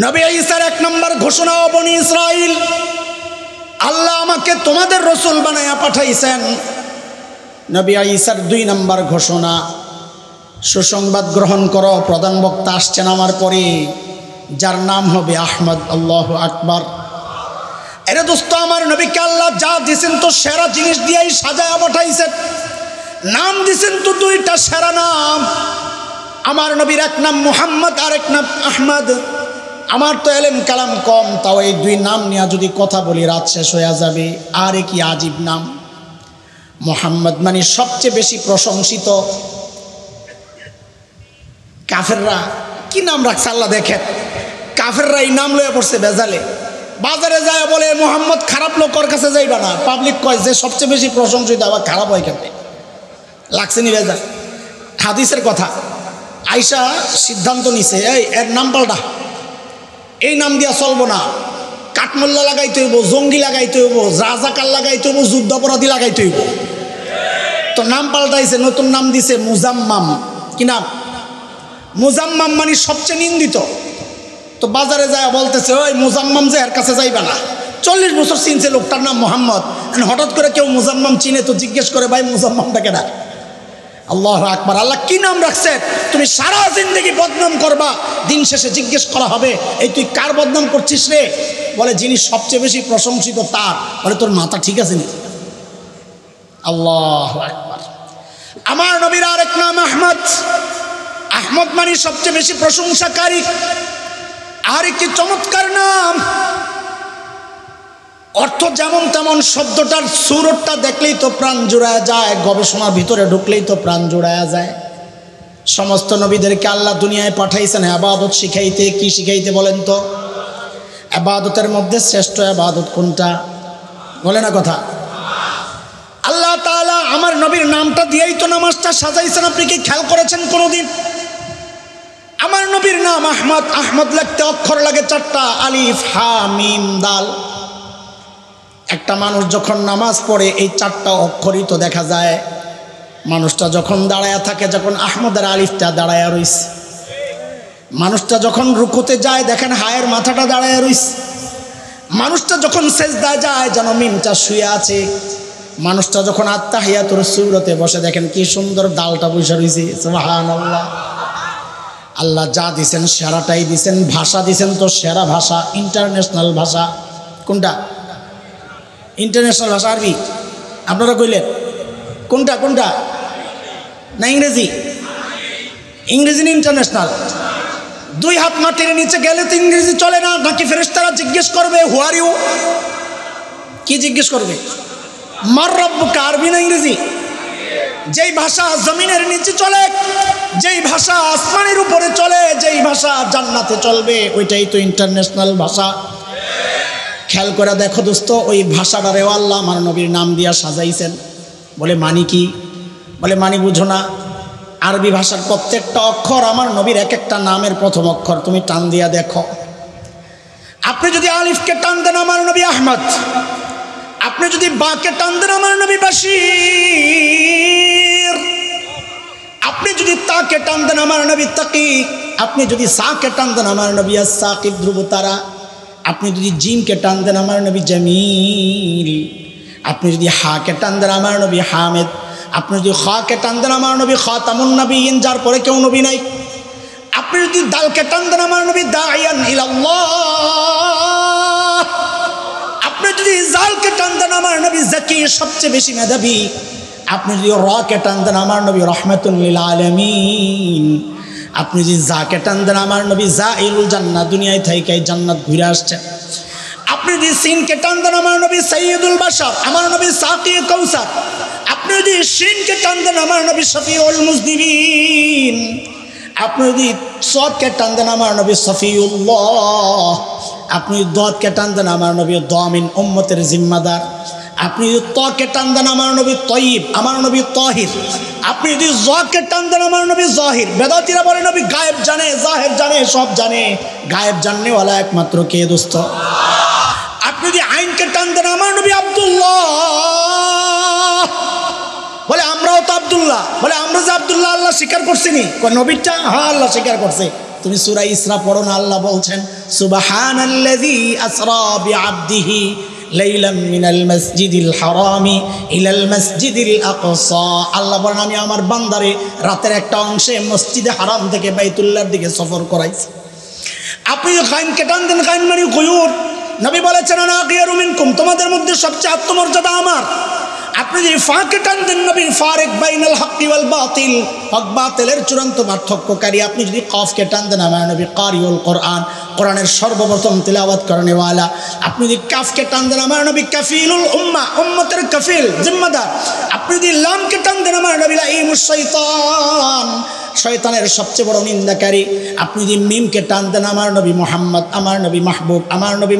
নবী ঈসার এক নম্বর ঘোষণা, ও বনি ইসরাইল, আল্লাহ আমাকে তোমাদের রসুল বানায়া পাঠাইছেন। নবী ঈসার দুই নম্বর ঘোষণা, সুসংবাদ গ্রহণ করো, প্রধান বক্তা আসছেন আমার পরে, যার নাম হবে আহমদ। আল্লাহু আকবার। এরে দোস্ত, আমার নবীকে আল্লাহ যা দিয়েছেন তো সেরা জিনিস দিয়েই সাজায়া পাঠাইছেন। নাম দিয়েছেন তো দুইটা সেরা নাম। আমার নবীর এক নাম মুহাম্মদ, আর এক নাম আহমদ। আমার তো এলেম কালাম কম, তাও এই দুই নাম নিয়ে যদি কথা বলি রাত শেষ হয়ে যাবে। আর কি আজীব নাম! মুহাম্মদ মানে সবচেয়ে বেশি প্রশংসিত। কাফেররা কি নাম রাখছে আল্লাহ দেখেন। কাফেররা এই নাম লয়ে পড়ছে বেজালে। বাজারে যায় বলে মুহাম্মদ খারাপ লোকের কাছে যাইবা না। পাবলিক কয় যে সবচেয়ে বেশি প্রশংসিত আবার খারাপ হয় কেন? লাগছে নি বেজাল? হাদিসের কথা। আয়েশা সিদ্ধান্ত নিছে, এর নাম পাল্টা, এই নাম দিয়া চলবো না। কাঠমোল্লা লাগাইতে হইব, জঙ্গি লাগাইতে হইব, রাজাকার লাগাইতে হইব, যুদ্ধাপরাধী লাগাইতে হইব। তো নাম পাল্টাইছে, নতুন নাম দিছে মুজাম্মাম। কি নাম? মুজাম্মাম মানে সবচেয়ে নিন্দিত। তো বাজারে যায় বলতেছে, ওই মুজাম্মাম যে এর কাছে যাইবা না। 40 বছর চিনছে লোকটার নাম মোহাম্মদ। হঠাৎ করে কেউ মুজাম্মাম চিনে তো জিজ্ঞেস করে, ভাই মুজাম্মামটা কেনা? আল্লাহু আকবার। আল্লাহ কি নাম রাখছে? তুমি সারা জিন্দগি বদনাম করবা, দিন শেষে জিজ্ঞেস করা হবে, এই তুই কার বদনাম করছিস রে? বলে যিনি সবচেয়ে বেশি প্রশংসিত তার। বলে তোর মাথা ঠিক আছে নি? আল্লাহু আকবার। আমার নবীর আরেক নাম আহমদ। আহমদ মানে সবচেয়ে বেশি প্রশংসাকারী। আর কি চমৎকার নাম! অর্থ যেমন তেমন, শব্দটার সুরটা দেখলেই তো প্রাণ জুড়ায়া যায়, গবেষণার ভিতরে ঢুকলেই তো প্রাণ জুড়ায়া যায়। সমস্ত নবীদেরকে আল্লাহ দুনিয়ায় পাঠাইছেন ইবাদত শিখাইতে। কি শিখাইতে বলেন তো? ইবাদতের মধ্যে শ্রেষ্ঠ ইবাদত কোনটা? বলে না কথা। আল্লাহ তাআলা আমার নবীর নামটা দিয়েই তো নামাজটা সাজাইছেন। আপনি কি খেয়াল করেছেন কোনোদিন? আমার নবীর নাম আহমদ। আহমদ লিখতে অক্ষর লাগে 4টা, আলিফ, হা, মিম, দাল। একটা মানুষ যখন নামাজ পড়ে এই 4টা অক্ষরই তো দেখা যায়। মানুষটা যখন দাঁড়ায়া থাকে, যখন আহমদের আলিফটা দাঁড়ায়া রইছে। মানুষটা যখন রুকুতে যায় দেখেন হায়ের মাথাটা দাঁড়ায়া রইছে। মানুষটা যখন সেজদায় যায় যেন মিমটা শুয়ে আছে। মানুষটা যখন আত্তাহিয়াতুর সূরতে বসে দেখেন কি সুন্দর দালটা বসে রইছে। সুবহানাল্লাহ। আল্লাহ যা দিছেন সেরাটাই দিছেন। ভাষা দিছেন তো সেরা ভাষা, ইন্টারন্যাশনাল ভাষা। কোনটা? ইন্টারন্যাশনাল ভাষা আরবি। আপনারা কইলেন কোনটা? কোনটা? না ইংরেজি? ইংরেজি না ইন্টারন্যাশনাল? 2 হাত মাটির নিচে গেলে তো ইংরেজি চলে না, নাকি ফেরেশতারা জিজ্ঞেস করবে হু আর ইউ? কি জিজ্ঞেস করবে? মার রব্বুকা, আরবি না ইংরেজি? যেই ভাষা জমিনের নিচে চলে, যেই ভাষা আসমানের উপরে চলে, যেই ভাষা জান্নাতে চলবে, ওইটাই তো ইন্টারন্যাশনাল ভাষা। খেয়াল করে দেখো দোস্ত, ওই ভাষাটারেও আল্লাহ আমার নবীর নাম দিয়া সাজাইছেন। বলে মানি কি? বলে মানি বুঝো না? আরবি ভাষার প্রত্যেকটা অক্ষর আমার নবীর এক একটা নামের প্রথম অক্ষর। তুমি টান দিয়া দেখো। আপনি যদি আলিফকে টান দেন আমার নবী আহমদ। আপনি যদি বাকে টান দেন আমার নবী বাশীর। আপনি যদি তাকে টান দেন আমার নবী তাকি। আপনি যদি সাকে টান দেন আমার নবী আস-সাকিব, ধ্রুব তারা। আপনি যদি জিমকে টান দেন আমার নবী জামিল। আপনি যদি হাকে টান দেন আমার নবী হামিদ। আপনি যদি খাকে টান দেন আমার নবী খাতামুন নবিয়্যিন, যার পরে কেউ নবী নাই। আপনি যদি দালকে টান দেন আমার নবী দাইয়ান ইলাল্লাহ। আপনি যদি জালকে টান দেন আমার নবী জাকি, সবচেয়ে বেশি মেধাবী। আপনি যদি রাকে টান দেন আমার নবী রাহমাতুল লিল আলামিন। আপনি যদি জাকে টান দেন আমার নবী জাইলুল জান্নাত, দুনিয়ায় থাইকাই জান্নাত ঘুরে আসছে। আপনি যদি সিনকে টান দেন আমার নবী সাইয়্যিদুল বাশার, আমার নবী সাকিয়ে কাউসার। আপনি যদি শিনকে টান দেন আমার নবী শফিউল মুজনিবিন। আপনি যদি সদকে টান দেন আমার নবী সফিউল্লাহ। আপনি দদকে টান দেন আমার নবী দামিন, উম্মতের জিম্মাদার। আপনি যদি তকে টান দেন আমার নবী তয়্যিব, আমার নবী তাহির। আপনি যদি জকে টান দেন আমার নবী জাহির। বেদাতীরা বলে নবী গায়েব জানে, জাহের জানে, সব জানে। গায়েব জাননেওয়ালা একমাত্র কে দোস্ত? আপনি যদি আইনকে টান দেন আমার নবী আব্দুল্লাহ। বলে আমরাও তো আব্দুল্লাহ। বলে আমরা যে আব্দুল্লাহ আল্লাহ স্বীকার করছিনি। নবীটা হ্যাঁ আল্লাহ স্বীকার করছে। তুমি সূরা ইসরা পড়ো না, আল্লাহ বলছেন সুবহানাল্লাযী আসরা বিআবদিহি লাইলাম মিনাল মাসজিদিল হারামি ইলাল মাসজিদিল আকসা। আল্লাহ বলেন আমি আমার বান্দারে রাতের একটা অংশে মসজিদে হারাম থেকে বাইতুল্লাহর দিকে সফর করাইছি। আপনি কায়েমকে টান দেন, কায়েম মানে গুয়ুর। নবী বলেছেন আনা গিয়ারু মিনকুম, তোমাদের মধ্যে সবচেয়ে আত্মমর্যাদা আমার। আপনি যে ফাঁকে টান দেন, নবী ফারিক বাইনাল হাক্কি ওয়াল বাতিল, হক বাতিলের চূড়ান্ত পার্থক্যকারী। আপনি যদি কফকে টান দেন, আমার নবী কারিউল কোরআন, কোরআনের সর্বপ্রথম তিলাওয়াত করানেওয়ালা। আপনি যদি কাফকে টান দেন, আমার নবী কাফিলুল উম্মাহ, উম্মতের কাফিল, জিম্মাদার। আপনি যদি লামকে টান দেন, আমার নবী লাঈমুশ শাইতান, শয়তানের সবচেয়ে বড় নিন্দাকারী। আপনি যদি মিমকে টান দেন, আমার নবী মুহাম্মদ, আমার নবী মাহবুব, আমার নবী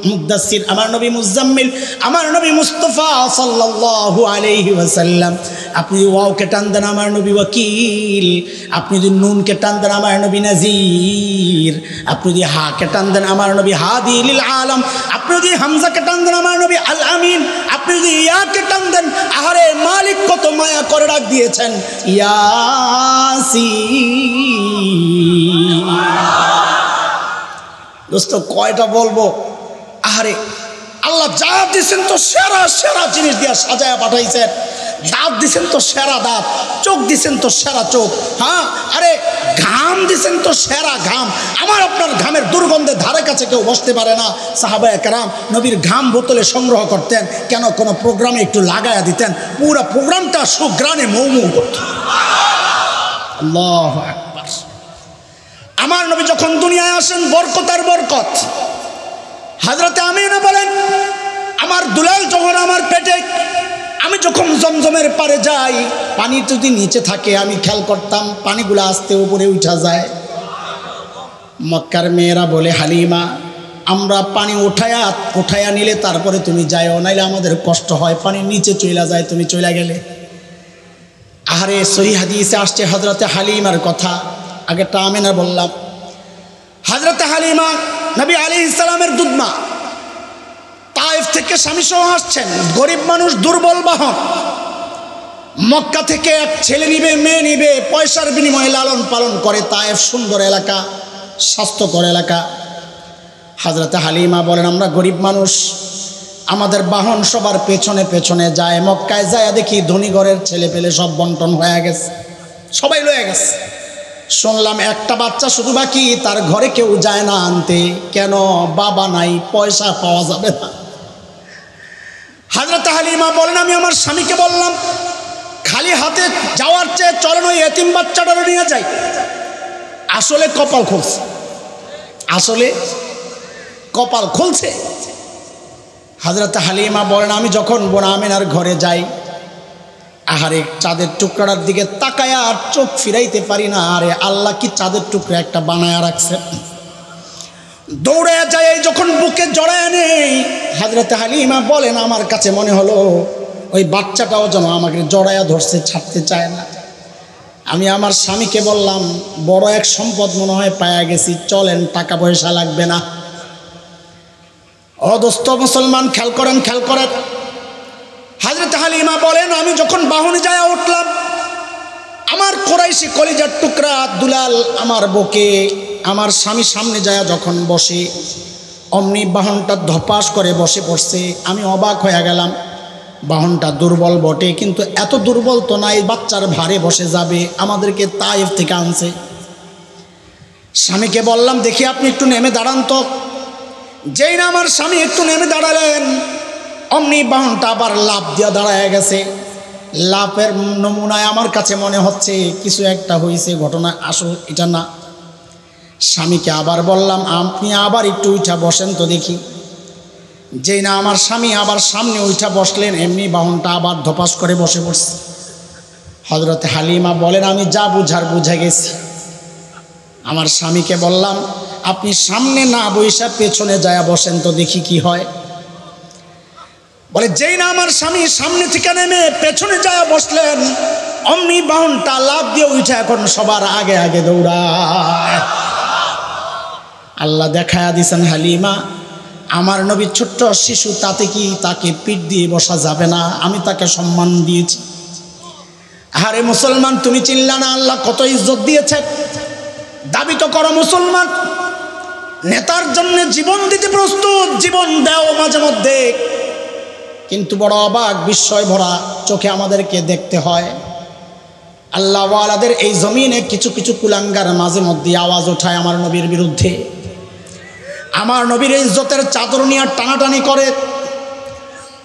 মুদ্দাসসির, আমার নবী মুজাম্মিল, আমার নবী মুস্তাফা সাল্লাল্লাহু আলাইহি ওয়াসাল্লাম। আপনি যদি ওয়াওকে টান দেন, আমার নবী ওয়াকিল। আপনি যদি নুনকে টান দেন, আমার নবী নাজির। আপনি যদি হাকে টান দেন, আমার নবী হাদি লিল আলম। আপনি যদি হামজাকে টান দেন, আমার নবী আল আমিন। আপনি যদি ইয়াকে টান দেন, আহারে মালিক কত মায়া করে ডাক দিয়েছেন, ইয়াসিন। দোস্ত কয়টা বলবো? আহারে আল্লাহ যা দিয়েছেন তো সেরা সেরা জিনিস দিয়া সাজায়া পাঠাইছেন। দাঁত দিছেন তো সেরা দাঁত, চোখ দিছেন তো সেরা চোখ, হ্যাঁ আরে ঘাম দিছেন তো সেরা ঘাম। আমার আপনার ঘামের দুর্গন্ধে ধারে কাছে কেউ বসতে পারে না। সাহাবায়ে কেরাম নবীর ঘাম বোতলে সংগ্রহ করতেন, কেন কোনো প্রোগ্রামে একটু লাগায়া দিতেন, পুরো প্রোগ্রামটা সুঘ্রাণে মৌমৌ করত। আল্লাহু আকবার। আমার নবী যখন দুনিয়ায় আসেন, বরকত আর বরকত। হযরতে আমিনা বলেন, আমার দুলাল যখন আমার পেটে, আমি যখন জমজমের পারে যাই, পানি যদি নিচে থাকে আমি খেয়াল করতাম পানিগুলো আস্তে উপরে উঠা যায়। মক্কার মেয়েরা বলে, হালিমা আমরা পানি উঠায়া নিলে তারপরে তুমি যাইও, নাইলে আমাদের কষ্ট হয়, পানি নিচে চইলা যায়, তুমি চইলা গেলে। আহারে সহিহ হাদিসে আসছে হযরতে হালিমার কথা। আগেরটা আমিনা বললাম। হযরতে হালিমা নবী আলাইহিস সালামের দুধমা, তায়েফ থেকে স্বামী সহ আসছেন, গরিব মানুষ, দুর্বল বাহন। মক্কা থেকে এক ছেলে নিবে, মেয়ে নিবে, পয়সার বিনিময়ে লালন পালন করে। তায়েফ সুন্দর এলাকা, স্বাস্থ্যকর এলাকা। হযরতে হালিমা বলেন, আমরা গরিব মানুষ, আমাদের বাহন সবার পেছনে পেছনে যায়। মক্কায় যায় দেখি ধনী ঘরের ছেলে পেলে সব বন্টন হয়ে গেছে, সবাই লয়ে গেছে। শুনলাম একটা বাচ্চা শুধু বাকি, তার ঘরে কেউ যায় না আনতে। কেন? বাবা নাই, পয়সা পাওয়া যাবে না। হযরত হালিমা বলেন, আমি আমার স্বামীকে বললাম, খালি হাতে যাওয়ার চেয়ে চলেন ওই এতিম বাচ্চাটারে নিয়ে যাই। আসলে কপাল খুলছে, আসলে কপাল খুলছে। হযরত হালিমা বলেন, আমি যখন বোন আমিনার ঘরে যাই, আহারে চাঁদের টুকরার দিকে তাকায়া আর চোখ ফিরাইতে পারি না। আরে আল্লাহ কি চাঁদের টুকরা একটা বানায়া রাখছে। দৌড়ে যায়, যখন বুকে জড়ায় নেই, হযরত হালিমা বলেন, আমার কাছে মনে হলো ওই বাচ্চাটাও যেন আমাকে জড়ায়া ধরছে, ছাড়তে চায় না। আমি আমার স্বামীকে বললাম, বড় এক সম্পদ মনে হয় পায়া গেছি, চলেন, টাকা পয়সা লাগবে না। ও দোস্ত মুসলমান, খেয়াল করেন, খেয়াল করেন। হযরত হালিমা বলেন, আমি যখন বাহনে যায় উঠলাম, আমার কোরাইশি কলিজার টুকরা দুলাল আমার বুকে, আমার স্বামী সামনে যায় যখন বসে, অমনি বাহনটা ধপাস করে বসে পড়ছে। আমি অবাক হয়ে গেলাম। বাহনটা দুর্বল বটে, কিন্তু এত দুর্বল তো নাই, বাচ্চার ভারে বসে যাবে। আমাদেরকে তায়েফ থেকে আনছে। স্বামীকে বললাম, দেখি আপনি একটু নেমে দাঁড়ান তো। যেই না আমার স্বামী একটু নেমে দাঁড়ালেন, অমনি বাহনটা আবার লাফ দিয়ে দাঁড়ায় গেছে। লাফের নমুনায় আমার কাছে মনে হচ্ছে কিছু একটা হয়েছে, ঘটনা আসল এটা না। স্বামীকে আবার বললাম, আপনি আবার একটু উঠা বসেন তো দেখি। যেই না আমার স্বামী আবার সামনে উঠা বসলেন, এমনি বাহনটা আবার ধপাস করে বসে পড়ছে। হযরত হালিমা বলেন, আমি যা বুঝার বুঝে গেছি। আমার স্বামীকে বললাম, আপনি সামনে না বইসা পেছনে যায় বসেন তো দেখি কি হয়। বলে, যেই না আমার স্বামী সামনে থেকে নেমে পেছনে যায় বসলেন, অমনি বাহনটা লাফ দিয়ে উঠে এখন সবার আগে আগে দৌড়ায়। আল্লাহ দেখায়া দিছেন, হালিমা আমার নবী ছোট্ট শিশু, তাতে কি তাকে পিঠ দিয়ে বসা যাবে না? আমি তাকে সম্মান দিয়েছি। আরে মুসলমান, তুমি চিনলা না আল্লাহ কত ইজ্জত দিয়েছে? দাবি তো করো মুসলমান। নেতার জন্য জীবন দিতে প্রস্তুত, জীবন দাও মাঝে মধ্যে, কিন্তু বড় অবাক বিস্ময় ভরা চোখে আমাদেরকে দেখতে হয় আল্লাহওয়ালাদের এই জমিনে কিছু কিছু কুলাঙ্গার মাঝে মধ্যে আওয়াজ ওঠায় আমার নবীর বিরুদ্ধে, আমার নবীর ইজ্জতের চাদর নিয়ে টানাটানি করে।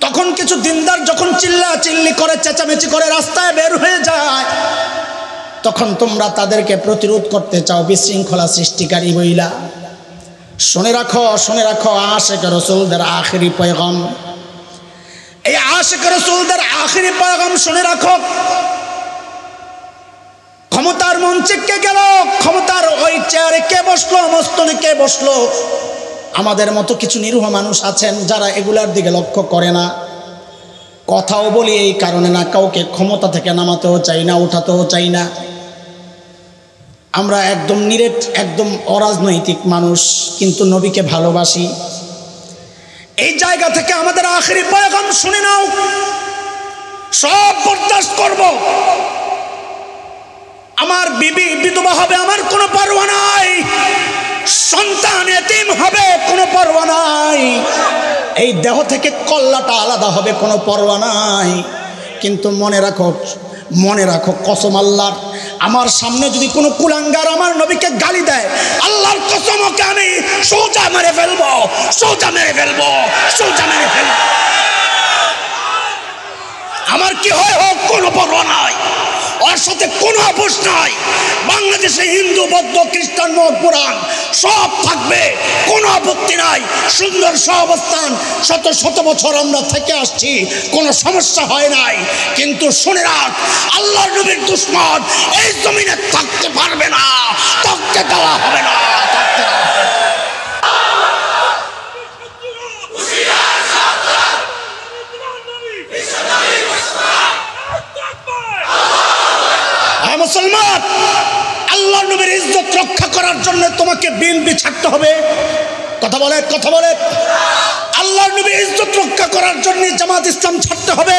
তখন কিছু দিনদার যখন চিল্লা চিল্লি করে, চেঁচামেচি করে রাস্তায় বের হয়ে যায়, তখন তোমরা তাদেরকে প্রতিরোধ করতে চাও বিশৃঙ্খলা সৃষ্টিকারী বইলা। শুনে রাখো, শুনে রাখো, আশিক রাসূলদের আখেরি পয়গাম, এই আশিক রাসূলদের আখেরি পয়গাম শুনে রাখো। ক্ষমতার মঞ্চে কে গেল, ক্ষমতার ওই চেয়ারে কে বসলো, মস্তনে কে বসলো, আমাদের মতো কিছু নিরীহ মানুষ আছেন যারা এগুলার দিকে লক্ষ্য করে না। কথাও বলি এই কারণে না, কাউকে ক্ষমতা থেকে নামাতেও চাই না, উঠাতেও চাই না। আমরা একদম নিরেট, একদম অরাজনৈতিক মানুষ, কিন্তু নবীকে ভালোবাসি। এই জায়গা থেকে আমাদের আখেরি পয়গাম শুনে নাও, সব বরদাস্ত করব। আমার বিবি বিধবা হবে, আমার কোনো পরোয়া নাই। সন্তান এতিম হবে, কোনো পরোয়া নাই। এই দেহ থেকে কল্লাটা আলাদা হবে, কোনো পরোয়া নাই। কিন্তু মনে রাখো, মনে রাখো, কসম আল্লাহর, আমার সামনে যদি কোনো কুলাঙ্গার আমার নবীকে গালি দেয়, আল্লাহর কসম ওকে আমি সোজা মেরে ফেলবো, সোজা মেরে ফেলবো, সোজা মেরে ফেলবো। আমার কি হয় হোক, কোনো পরোয়া নাই, ওর সাথে কোনো আপোষ নাই। বাংলাদেশে হিন্দু, বৌদ্ধ, খ্রিস্টান, মত পুরাণ সব থাকবে, কোনো আপত্তি নাই। সুন্দর সহাবস্থান, শত শত বছর আমরা থেকে আসছি, কোনো সমস্যা হয় নাই। কিন্তু শুনে রাখ, আল্লাহর নবীর দুশমন এই জমিনে থাকতে পারবে না, থাকতে দেওয়া হবে না, থাকতে দেওয়া হবে না। মুসলমান, আল্লাহর নবীর ইজ্জত রক্ষা করার জন্য তোমাকে বিএনপি ছাড়তে হবে। কথা বলে, কথা বলে। আল্লাহর নবীর ইজ্জত রক্ষা করার জন্য জামাত ইসলাম ছাড়তে হবে।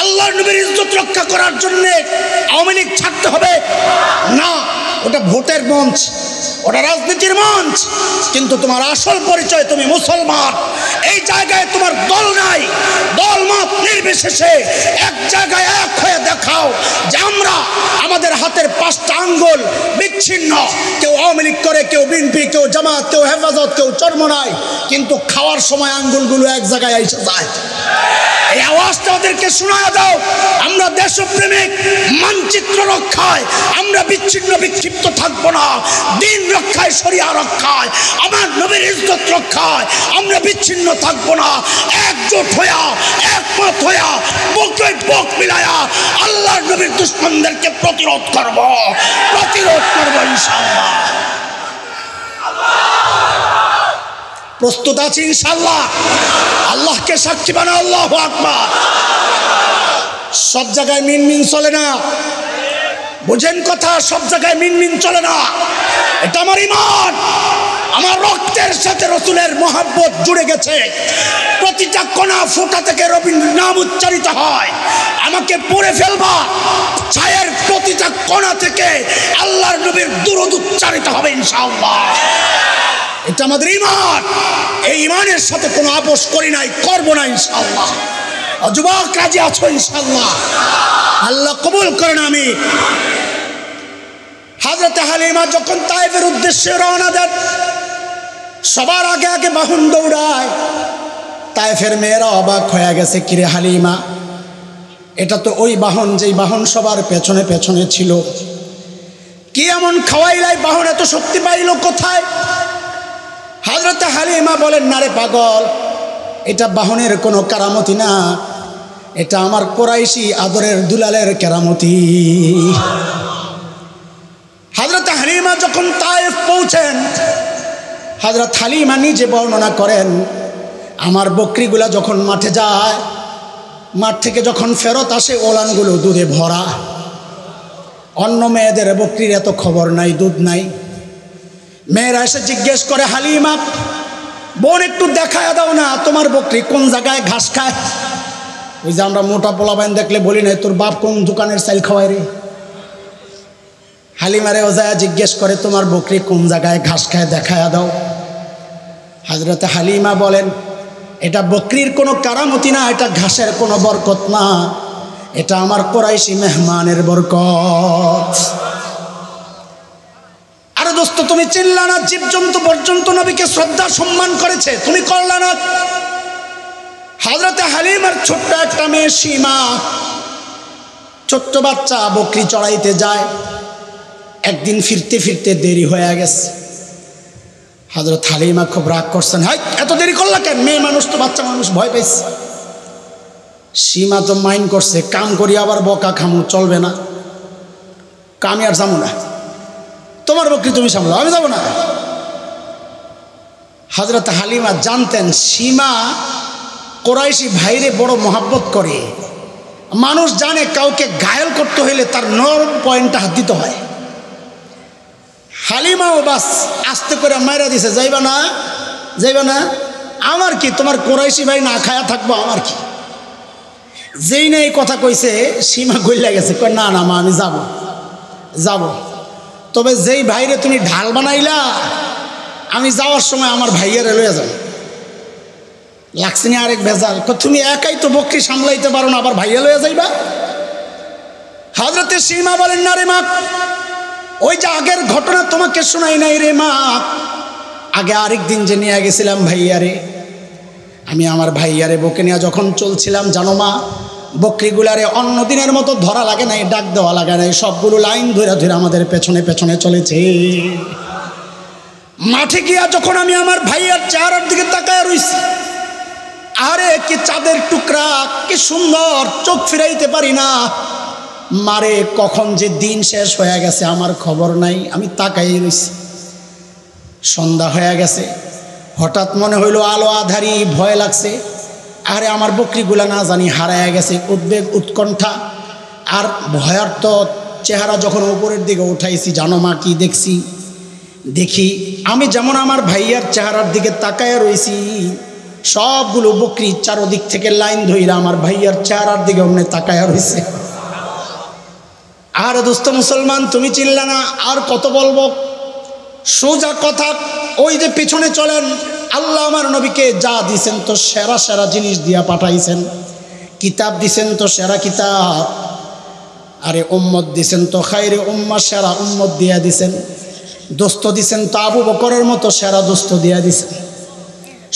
আল্লাহর নবীর ইজ্জত রক্ষা করার জন্য আওয়ামী লীগ ছাড়তে হবে না। ওটা ভোটের মঞ্চ, ওটা রাজনীতির মঞ্চ, কিন্তু তোমার আসল পরিচয় তুমি মুসলমান। এই জায়গায় তোমার দল নাই, দল মত নির্বিশেষে এক জায়গায় এক হয়ে দেখাও যে আমরা, আমাদের হাতের 5টা আঙ্গুল বিচ্ছিন্ন, কেউ আওয়ামী লীগ করে, কেউ বিএনপি, কেউ জামাত, কেউ হেফাজত, কেউ চরমনাই, কিন্তু খাওয়ার সময় আঙ্গুলগুলো এক জায়গায় এসে যায়। এই আওয়াজটা ওদেরকে শোনা দাও। আমরা দেশপ্রেমিক, মানচিত্র রক্ষায় আমরা বিচ্ছিন্ন বিক্ষিপ্ত থাকবো না। দিন রক্ষায়, শরিয়া রক্ষায়, আমার নবীর ইজ্জত রক্ষায় আমরা বিচ্ছিন্ন থাকবো না। একজোট হইয়া, একমত হইয়া, বুকে বুক মিলায়া আল্লাহর নবীর দুশমনদেরকে প্রতিরোধ করব, প্রতিরোধ করব ইনশাআল্লাহ। প্রস্তুত আছি ইনশাআল্লাহ। আল্লাহকে সাক্ষী বানাও, আল্লাহু আকবার। সব জায়গায় মিনমিন চলে না, বুঝেন কথা, সব জায়গায় মিনমিন চলে না। এটা আমার ঈমান, আমার রক্তের সাথে রাসূলের মহব্বত জুড়ে গেছে। প্রতিটা কণা ফোঁটা থেকে রবীন্দ্র নাম উচ্চারিত হয়। আমাকে পড়ে ফেলবা, ছায়ের প্রতিটা কণা থেকে আল্লাহর নবীর দুরূদ উচ্চারিত হবে ইনশাআল্লাহ। এটা আমাদের ঈমান। এই ঈমানের সাথে কোনো আপোষ করি নাই, করবো না ইনশাআল্লাহ। যুবক রাজি আছো ইনশাআল্লাহ? আল্লাহ কবুল করেন। আমি হযরত হালিমা যখন তায়েফের উদ্দেশ্যে রওনা দেন, সবার আগে আগে বাহন দৌড়ায়। তায়েফের মেয়েরা অবাক হয়ে গেছে, কিরে হালিমা, এটা তো ওই বাহন যেই বাহন সবার পেছনে পেছনে ছিল। কি এমন খাওয়াইলাই, বাহন এত শক্তি পাইল কোথায়? হযরত হালিমা বলেন, না রে পাগল, এটা বাহনের কোনো কারামতি না, এটা আমার কুরাইশি আদরের দুলালের কেরামতি। হযরত হালিমা যখন তায়েফ পৌঁছেন, হযরত হালিমা নিজে বর্ণনা করেন, আমার বকরিগুলা যখন মাঠে যায়, মাঠ থেকে যখন ফেরত আসে ওলানগুলো দুধে ভরা। অন্য মেয়েদের বকরির এত খবর নাই, দুধ নাই। মেয়েরা এসে জিজ্ঞেস করে, হালিমা বোন একটু দেখায় দাও না, তোমার বকরি কোন জায়গায় ঘাস খায়? ওই যে আমরা মোটা পোলাবাইন দেখলে বলি না, তোর বাপ কোন দোকানের চাইল খাওয়ায় রে। হালিমারে ওজায়া জিজ্ঞেস করে, তোমার বকরি কোন জায়গায় ঘাস খায় দেখায়া দাও। হযরতে হালিমা বলেন, এটা বকরির কোনো কারামতি না, এটা ঘাসের কোনো বরকত না, এটা আমার কুরাইশি মেহমানের বরকত। আরে দোস্ত, তুমি চিনলা না? জীবজন্তু পর্যন্ত নবীকে শ্রদ্ধা সম্মান করেছে, তুমি করলা না? হযরতে হালিমার ছোট্ট একটা মেয়ে সীমা, ছোট্ট বাচ্চা, বকরি চড়াইতে যায়। একদিন ফিরতে ফিরতে দেরি হয়ে গেছে। হযরত হালিমা খুব রাগ করছেন, হাই এত দেরি করলা কেন? মেয়ে মানুষ তো, বাচ্চা মানুষ, ভয় পেয়েছে। সীমা তো মাইন্ড করছে, কাম করি আবার বকা খামু, চলবে না, কামি আর যাবো না, তোমার বকরি তুমি সামলাও, আমি যাবো না। হযরত হালিমা জানতেন সীমা কুরাইশি ভাইরে বড় মহাব্বত করে। মানুষ জানে কাউকে ঘায়েল করতে হইলে তার নরম পয়েন্টটা হাত দিতে হয়। হালিমাও বাস আস্তে করে মাইরা দিছে, যাইবা না, যাইবা না, আমার কি, তোমার কুরাইশি ভাই না খায়া থাকবো, আমার কি। যেই না এই কথা কইছে, সীমা গইলা গেছে, কয় না না মা, আমি যাব যাব, তবে যেই ভাইরে তুমি ঢাল বানাইলা, আমি যাওয়ার সময় আমার ভাইয়ারে লইয়া যাবো। লাগছে না আরেক ভেজাল, তুমি একাই তো বকরি সামলাইতে পারো না, আবার ভাইয়া লইয়া যাইবা। হযরতে সীমা বলেন, না রে মা, ওই যে আগের ঘটনা তোমাকে শোনাই নাই রে মা, আগে আরেক দিন যে নিয়ে গেছিলাম ভাইয়ারে, আমি আমার ভাইয়ারে বকে নিয়ে যখন চলছিলাম, জানো মা, বকরিগুলারে অন্য দিনের মতো ধরা লাগে নাই, ডাক দেওয়া লাগে নাই, সবগুলো লাইন ধরে ধরে আমাদের পেছনে পেছনে চলেছে। মাঠে গিয়া যখন আমি আমার ভাইয়ার চেহারার দিকে তাকায় রইছি, আরে কি চাঁদের টুকরা, কি সুন্দর, চোখ ফিরাইতে পারি না। মারে কখন যে দিন শেষ হয়ে গেছে আমার খবর নাই, আমি তাকাই রইছি। সন্ধ্যা হয়ে গেছে, হঠাৎ মনে হইল আলো আধারি, ভয় লাগছে। আরে আমার বকরিগুলা না জানি হারায় গেছে। উদ্বেগ, উৎকণ্ঠা আর ভয়ার্ত চেহারা যখন উপরের দিকে উঠাইছি, জানো মা কি দেখছি? দেখি আমি যেমন আমার ভাইয়ার চেহারার দিকে তাকায় রইছি, সবগুলো বকরি চারোদিক থেকে লাইন ধইরা আমার ভাইয়ার চেহারার দিকে অমনে তাকায় রইছে। আর দোস্ত মুসলমান, তুমি চিনলে না, আর কত বলবো? সোজা কথা, ওই যে পিছনে চলেন, আল্লাহ আমার নবীকে যা দিছেন তো সেরা সেরা জিনিস দিয়া পাঠাইছেন। কিতাব দিছেন তো সেরা কিতাব, আরে উম্মত দিছেন তো খাইরে উম্মা, সেরা উম্মত দিয়া দিছেন। দোস্ত দিছেন তো আবু বকরের মতো সেরা দোস্ত দিয়া দিছেন।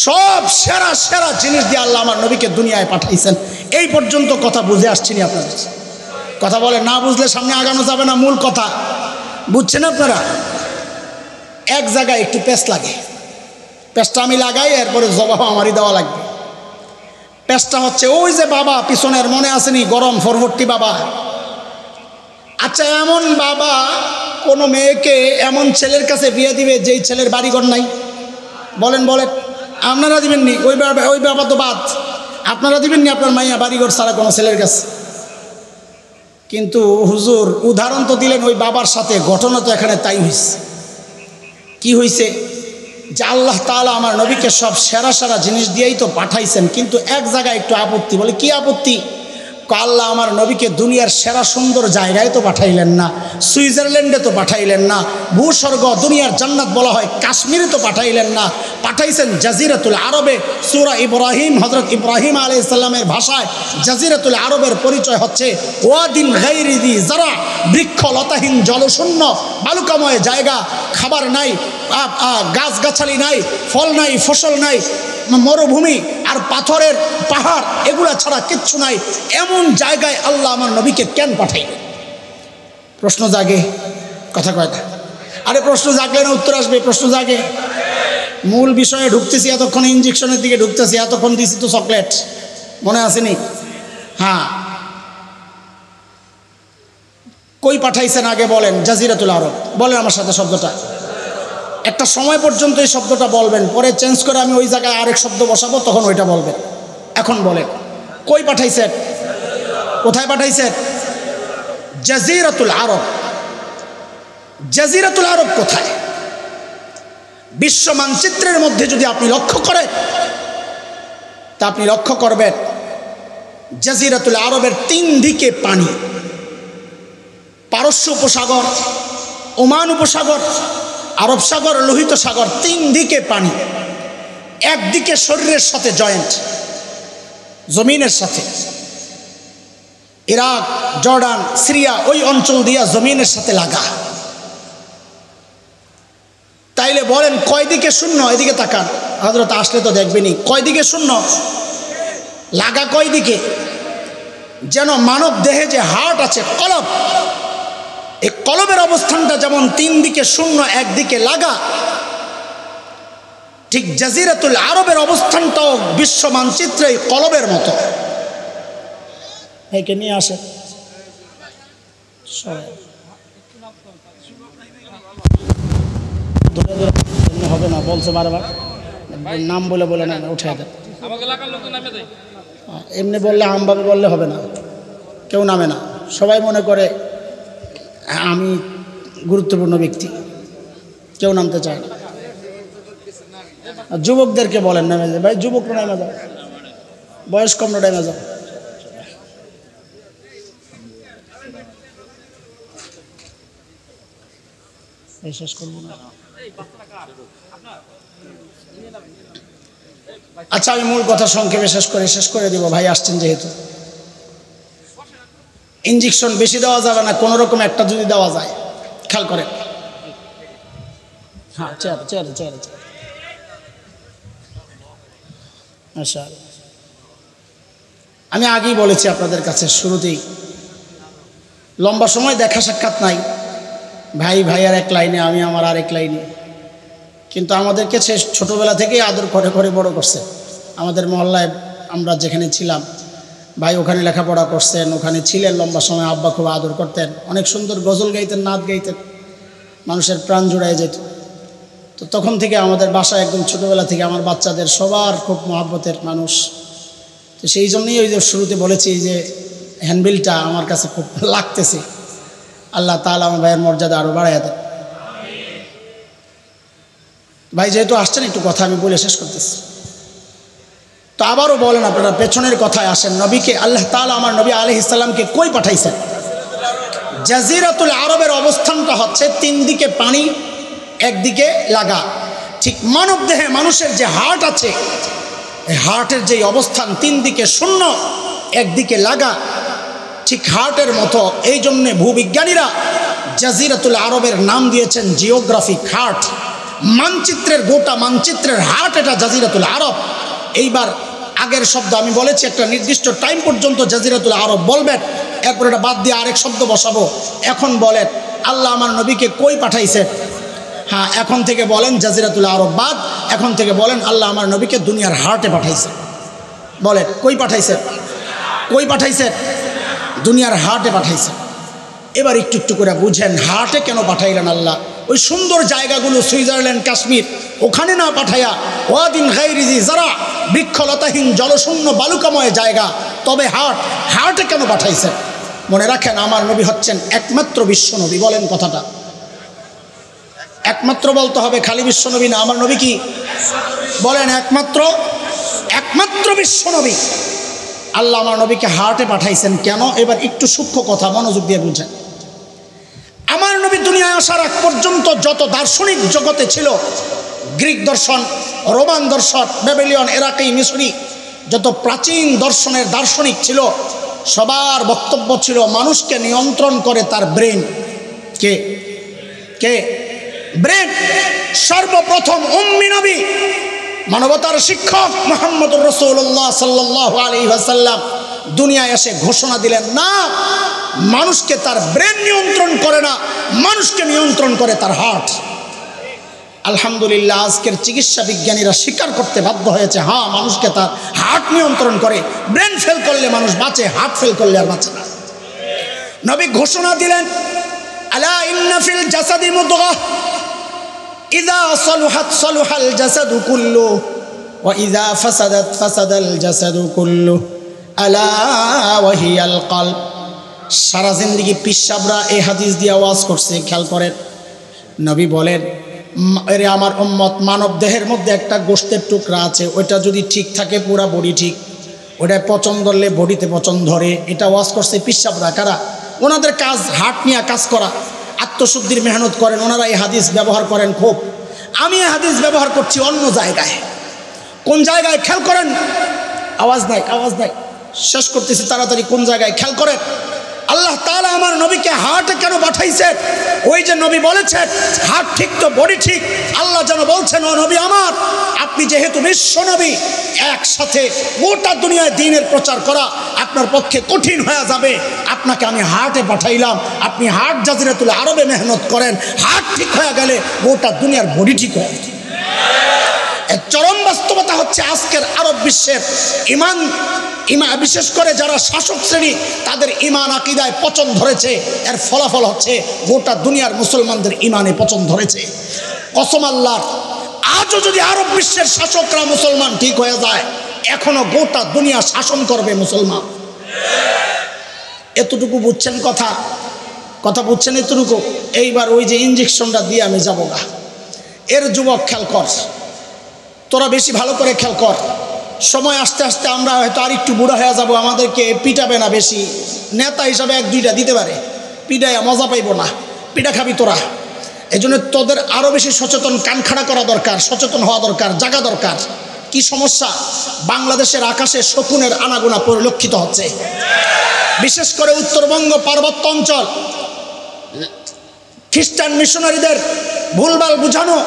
সব সেরা সেরা জিনিস দিয়ে আল্লাহ আমার নবীকে দুনিয়ায় পাঠাইছেন। এই পর্যন্ত কথা বুঝে আসছিনি আপনাদের? কথা বলে না, বুঝলে সামনে আগানো যাবে না। মূল কথা বুঝছেন আপনারা? এক জায়গায় একটু পেঁচ লাগে, পেঁচটা আমি লাগাই, এরপরে জবাব আমারই দেওয়া লাগবে। পেঁচটা হচ্ছে ওই যে বাবা পিছনের, মনে আসেনি, গরম ফরফর্তি বাবা। আচ্ছা, এমন বাবা কোনো মেয়েকে এমন ছেলের কাছে বিয়ে দিবে যেই ছেলের বাড়িঘর নাই? বলেন বলেন, আপনারা দিবেননি? ওই বাবা তো বাদ, আপনারা দিবেননি আপনার মাইয়া বাড়িঘর ছাড়া কোনো ছেলের কাছে? কিন্তু হুজুর উদাহরণ তো দিলেন ওই বাবার সাথে, ঘটনা তো এখানে তাই হয়েছে। কি হয়েছে? যে আল্লাহ তাআলা আমার নবীকে সব সেরা সেরা জিনিস দিয়েই তো পাঠাইছেন, কিন্তু এক জায়গায় একটু আপত্তি। বলে কি আপত্তি? আল্লাহ আমার নবীকে দুনিয়ার সেরা সুন্দর জায়গায় তো পাঠাইলেন না, সুইজারল্যান্ডে তো পাঠাইলেন না, ভূস্বর্গ দুনিয়ার জান্নাত বলা হয় কাশ্মীরে তো পাঠাইলেন না, পাঠাইছেন জাজিরাতুল আরবে। সূরা ইব্রাহিম, হযরত ইব্রাহিম আলাইহিস সালামের ভাষায় জাজিরাতুল আরবের পরিচয় হচ্ছে ওয়াদিন গায়রি যি যারা, বৃক্ষ লতাহীন জলশূন্য বালুকাময় জায়গা, খাবার নাই, গাছগাছালি নাই, ফল নাই, ফসল নাই, মরুভূমি আর পাথরের পাহাড়, এগুলা ছাড়া কিচ্ছু নাই। এমন জায়গায় আল্লাহ আমার নবীকে কেন পাঠাইলেন? প্রশ্ন জাগে, কথা কয় না। আরে প্রশ্ন জাগলে না উত্তর আসবে? প্রশ্ন জাগে। মূল বিষয়ে ঢুকতেছি, এতক্ষণ ইঞ্জেকশনের দিকে ঢুকতেছি, এতক্ষণ দিছি তো চকলেট, মনে আসেনি? হ্যাঁ, কই পাঠাইছেন আগে বলেন? জাজিরাতুল আরব। বলেন আমার সাথে শব্দটা। একটা সময় পর্যন্ত এই শব্দটা বলবেন, পরে চেঞ্জ করে আমি ওই জায়গায় আরেক শব্দ বসাবো, তখন ওইটা বলবেন। এখন বলেন, কই পাঠাইছেন? কোথায় পাঠাইছেন? জাজিরাতুল আরব। জাজিরাতুল আরব কোথায়? বিশ্ব মানচিত্রের মধ্যে যদি আপনি লক্ষ্য করেন, তা আপনি লক্ষ্য করবেন জাজিরাতুল আরবের তিন দিকে পানি। পারস্য উপসাগর, ওমান উপসাগর, আরব সাগর, লোহিত সাগর, 3 দিকে পানি, একদিকে শরীরের সাথে জয়েন্ট, জমিনের সাথে। ইরাক, জর্ডান, সিরিয়া ওই অঞ্চল দিয়া জমিনের সাথে লাগা। তাইলে বলেন কয় দিকে শূন্য? এদিকে তাকান, হযরত আসলে তো দেখবেনি কয় দিকে শূন্য, লাগা কয় দিকে। যেন মানব দেহে যে হার্ট আছে, কলব, এই কলবের অবস্থানটা যেমন 3 দিকে শূন্য, একদিকে লাগা, ঠিক জাজিরাতুল আরবের অবস্থানটাও বিশ্ব মানচিত্রে এই কলবের মতো। একে নিয়ে আসে হবে না, বলছে বারবার, নাম বলে বলে না, উঠে দেয়। এমনি বললে আমভাবে বললে হবে না, কেউ নামে না, সবাই মনে করে আমি গুরুত্বপূর্ণ ব্যক্তি, কেউ নামতে চায় না। যুবকদেরকে বলেন নেমে যায়, ভাই যুবকরা নেমে যাও, বয়স কম নেমে যাও। শেষ করবো না। আচ্ছা, আমি মূল কথা সংক্ষেপে শেষ করে দিব, ভাই আসছেন যেহেতু। ইঞ্জেকশন বেশি দেওয়া যাবে না, কোনো রকম একটা যদি দেওয়া যায়, খেয়াল করেন। হ্যাঁ, চেয়ারে আচ্ছা, আমি আগেই বলেছি আপনাদের কাছে শুরুতেই, লম্বা সময় দেখা সাক্ষাৎ নাই, ভাই আর এক লাইনে, আমি আমার আরেক লাইনে, কিন্তু আমাদেরকে সে ছোটোবেলা থেকেই আদর করে করে বড় করছে। আমাদের মহল্লায় আমরা যেখানে ছিলাম, ভাই ওখানে লেখাপড়া করছেন, ওখানে ছিলেন লম্বা সময়, আব্বা খুব আদর করতেন, অনেক সুন্দর গজল গাইতেন, নাচ গাইতেন, মানুষের প্রাণ জুড়ায় যেত। তো তখন থেকে আমাদের বাসায় একদম ছোটোবেলা থেকে আমার বাচ্চাদের সবার খুব মহব্বতের মানুষ। তো সেই জন্যই ওই যে শুরুতে বলেছি যে হ্যান্ডবিলটা আমার কাছে খুব লাগতেছে। আল্লাহ তাআলা আমার ভাইয়ের মর্যাদা আরও বাড়াইয়া দেন। ভাই যেহেতু আসছেন, একটু কথা আমি বলে শেষ করতেছি। তো আবারও বলেন আপনারা, পেছনের কথায় আসেন, নবীকে আল্লাহ তাআলা আমার নবী আলাইহিস সালামকে কই পাঠাইছেন? জাজিরাতুল আরবের অবস্থানটা হচ্ছে 3 দিকে পানি, একদিকে লাগা। ঠিক মানব দেহে মানুষের যে হার্ট আছে, এই হার্টের যেই অবস্থান 3 দিকে শূন্য, একদিকে লাগা, ঠিক হার্টের মতো। এই জন্যে ভূবিজ্ঞানীরা জাজিরাতুল আরবের নাম দিয়েছেন জিওগ্রাফিক হার্ট। মানচিত্রের, গোটা মানচিত্রের হার্ট এটা জাজিরাতুল আরব। এইবার আগের শব্দ আমি বলেছি, একটা নির্দিষ্ট টাইম পর্যন্ত জাজিরাতুল আরব বলবেন, এরপর এটা বাদ দিয়ে আরেক শব্দ বসাবো। এখন বলেন আল্লাহ আমার নবীকে কই পাঠাইছে? হ্যাঁ, এখন থেকে বলেন জাজিরাতুল আরব বাদ, এখন থেকে বলেন আল্লাহ আমার নবীকে দুনিয়ার হার্টে পাঠাইছে। বলেন কই পাঠাইছে? কই পাঠাইছে? দুনিয়ার হার্টে পাঠাইছে। এবার একটু একটু করে বুঝেন, হার্টে কেন পাঠাইলেন আল্লাহ? ওই সুন্দর জায়গাগুলো সুইজারল্যান্ড, কাশ্মীর, ওখানে না পাঠাইয়া ওয়াদিন গায়রি জি যারা, বৃক্ষলতাহীন জলশূন্য বালুকাময় জায়গা, তবে হার্টে কেন পাঠাইছেন? মনে রাখেন, আমার নবী হচ্ছেন একমাত্র বিশ্ব নবী। বলেন কথাটা, একমাত্র বলতে হবে, খালি বিশ্ব নবী না। আমার নবী কি? বলেন একমাত্র বিশ্ব নবী। আল্লাহ আমার নবীকে হার্টে পাঠাইছেন কেন? এবার একটু সূক্ষ্ম কথা মনোযোগ দিয়ে বুঝেন। আমার নবী দুনিয়ায় আসার আগ পর্যন্ত যত দার্শনিক জগতে ছিল, গ্রিক দর্শন, রোমান দর্শন, ব্যাবিলিয়ন, ইরাকি, মিশরি, যত প্রাচীন দর্শনের দার্শনিক ছিল, সবার বক্তব্য ছিল মানুষকে নিয়ন্ত্রণ করে তার ব্রেন। কে? ব্রেন। সর্বপ্রথম উম্মি নবী, মানবতার শিক্ষক মুহাম্মদুর রাসূলুল্লাহ সাল্লাল্লাহু আলাইহি ওয়াসাল্লাম দুনিয়ায় এসে ঘোষণা দিলেন, না, মানুষকে তার ব্রেন নিয়ন্ত্রণ করে না, মানুষকে নিয়ন্ত্রণ করে তার হার্ট। আলহামদুলিল্লাহ, আজকের চিকিৎসা বিজ্ঞানীরা স্বীকার করতে বাধ্য হয়েছে, হ্যাঁ, মানুষকে তার হার্ট নিয়ন্ত্রণ করে। ব্রেন ফেল করলে মানুষ বাঁচে, হার্ট ফেল করলে আর বাঁচে না। নবী ঘোষণা দিলেন, আলা ইন্না ফিল জাসাদি মুদগাহ ইযা সালুহাত সালুহাল জাসাদু কুল্লু ওয়া ইযা ফাসাদাত ফাসাদাল জাসাদু কুল্লু আলা ওয়া হিয়াল কলব। সারা জিন্দেগি পিসাবরা এই হাদিস দিয়ে ওয়াজ করছে, খেয়াল করেন। নবী বলেন, এরে আমার উম্মত, মানব দেহের মধ্যে একটা গোশতের টুকরা আছে, ওইটা যদি ঠিক থাকে পুরা বডি ঠিক, ওইটা পচন ধরলে বডিতে পচন ধরে। এটা ওয়াজ করছে পিসাবরা। কারা? ওনাদের কাজ হার্ট নিয়ে কাজ করা। আত্মশুদ্ধির মেহনত করেন, ওনারা এই হাদিস ব্যবহার করেন খুব। আমি এই হাদিস ব্যবহার করছি অন্য জায়গায়। কোন জায়গায় খেয়াল করেন, আওয়াজ নাই শেষ করতেছি তাড়াতাড়ি। কোন জায়গায় খেয়াল করেন, আল্লাহ তাআলা আমার নবীকে হার্টে কেন পাঠাইছেন? ওই যে নবী বলেছেন হার্ট ঠিক তো বডি ঠিক। আল্লাহ যেন বলছেন, ও নবী আমার, আপনি যেহেতু বিশ্ব নবী, একসাথে গোটা দুনিয়ায় দ্বীনের প্রচার করা আপনার পক্ষে কঠিন হয়ে যাবে, আপনাকে আমি হার্টে পাঠাইলাম। আপনি হার্ট জাজিরাতুল আরবে মেহনত করেন, হার্ট ঠিক হয়ে গেলে গোটা দুনিয়ার বডি ঠিক হয়। এর চরম বাস্তবতা হচ্ছে আজকের আরব বিশ্বের ইমান, বিশেষ করে যারা শাসক শ্রেণী, তাদের ইমান আকীদায় পচন ধরেছে। এর ফলাফল হচ্ছে গোটা দুনিয়ার মুসলমানদের ইমানে পচন ধরেছে। কসম আল্লাহর, আজও যদি আরব বিশ্বের শাসকরা মুসলমান ঠিক হয়ে যায়, এখনো গোটা দুনিয়া শাসন করবে মুসলমান। এতটুকু বুঝছেন? কথা বুঝছেন এতটুকু? এইবার ওই যে ইঞ্জেকশনটা দিয়ে আমি যাবো গা, এর যুবক খেয়াল কর, তোরা বেশি ভালো করে খেয়াল কর। সময় আস্তে আস্তে আমরা হয়তো আর একটু বুড়া হয়ে যাব, আমাদেরকে পিটাবে না বেশি, নেতা হিসাবে এক দুইটা দিতে পারে, পিটাইয়া মজা পাইব না, পিটা খাবি তোরা। এই জন্য তোদের আরও বেশি সচেতন, কান খাড়া করা দরকার, সচেতন হওয়া দরকার, জাগা দরকার। কি সমস্যা? বাংলাদেশের আকাশে শকুনের আনাগোনা পরিলক্ষিত হচ্ছে, বিশেষ করে উত্তরবঙ্গ পার্বত্য অঞ্চল। খ্রিস্টান মিশনারিদের ভুলভাল বুঝানো,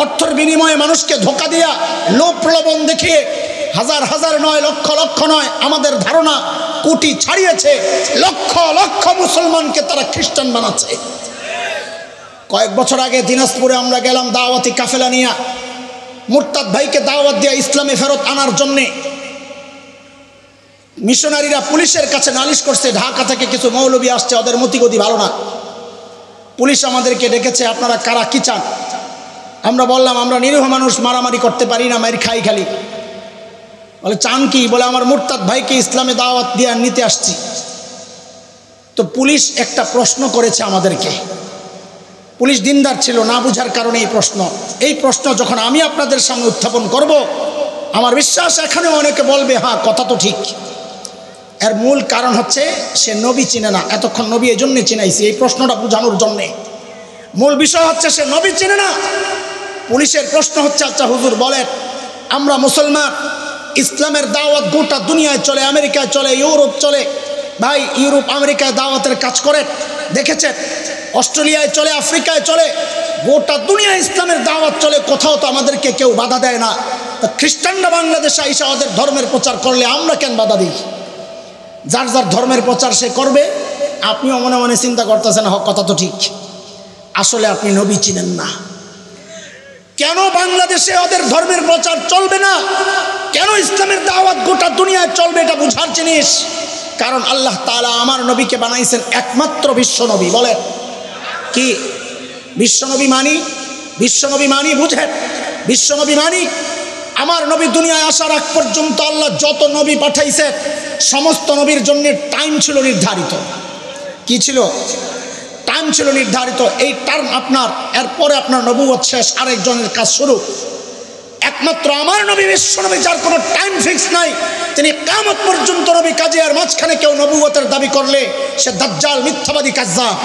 অর্থের বিনিময়ে মানুষকে ধোঁকা দিয়া, লোভ প্রলোভন দেখিয়ে হাজার হাজার নয়, লক্ষ লক্ষ নয়, আমাদের ধারণা কোটি ছাড়িয়েছে, লক্ষ লক্ষ মুসলমানকে তারা খ্রিস্টান বানাচ্ছে। কয়েক বছর আগে দিনাজপুরে আমরা গেলাম দাওয়াতি কাফেলা নিয়ে, মুরতাদ ভাইকে দাওয়াত দিয়া ইসলামে ফেরত আনার জন্যে। মিশনারিরা পুলিশের কাছে নালিশ করছে, ঢাকা থেকে কিছু মৌলবী আসছে, ওদের মতিগতি ভালো না। পুলিশ আমাদেরকে ডেকেছে, আপনারা কারা, কি চান? আমরা বললাম আমরা নিরীহ মানুষ, মারামারি করতে পারি না, মার খাই খালি। বলে চান কি? বলে আমার মুরতাদ ভাইকে ইসলামে দাওয়াত দিয়ে নিতে আসছি। তো পুলিশ একটা প্রশ্ন করেছে আমাদেরকে, পুলিশ দিনদার ছিল, না বুঝার কারণে এই প্রশ্ন যখন আমি আপনাদের সামনে উত্থাপন করব, আমার বিশ্বাস এখানে অনেকে বলবে হ্যাঁ কথা তো ঠিক। এর মূল কারণ হচ্ছে সে নবী চিনে না। এতক্ষণ নবী এই জন্যে চিনাইছি, এই প্রশ্নটা বোঝানোর জন্যে। মূল বিষয় হচ্ছে সে নবী চিনে না। পুলিশের প্রশ্ন হচ্ছে, আচ্ছা হুজুর বলেন, আমরা মুসলমান, ইসলামের দাওয়াত গোটা দুনিয়ায় চলে, আমেরিকায় চলে, ইউরোপ চলে। ভাই ইউরোপ আমেরিকায় দাওয়াতের কাজ করে দেখেছেন, অস্ট্রেলিয়ায় চলে, আফ্রিকায় চলে, গোটা দুনিয়ায় ইসলামের দাওয়াত চলে, কোথাও তো আমাদেরকে কেউ বাধা দেয় না। তা খ্রিস্টানরা বাংলাদেশে আইসা ওদের ধর্মের প্রচার করলে আমরা কেন বাধা দিই? যার যার ধর্মের প্রচার সে করবে। আপনিও মনে মনে চিন্তা করতেছেন, কথা তো ঠিক, আসলে আপনি নবী চিনেন না। কেন বাংলাদেশে ওদের ধর্মের প্রচার চলবে না? কেন ইসলামের দাওয়াত গোটা দুনিয়ায় চলবে? এটা বুঝার জিনিস। কারণ আল্লাহ তাআলা আমার নবীকে বানাইছেন একমাত্র বিশ্বনবী। বলেন কি বিশ্বনবী মানি? বিশ্বনবী মানি, বুঝেন? বিশ্বনবী মানি, আমার নবী দুনিয়ায় আসার আগ পর্যন্ত আল্লাহ যত নবী পাঠাইছেন, সমস্ত নবীর জন্য টাইম ছিল নির্ধারিত। কি ছিল? টাইম ছিল নির্ধারিত। এই টার্ম আপনার, এরপরে আপনার নবুয়ত শেষ, আরেকজনের কাজ শুরু। একমাত্র আমার নবী বিশ্বনবী, যার কোনো টাইম ফিক্স নাই, তিনি কিয়ামত পর্যন্ত নবী। কাজে আর মাঝখানে কেউ নবুয়তের দাবি করলে সে দাজ্জাল, মিথ্যাবাদী, কাজ্জাব।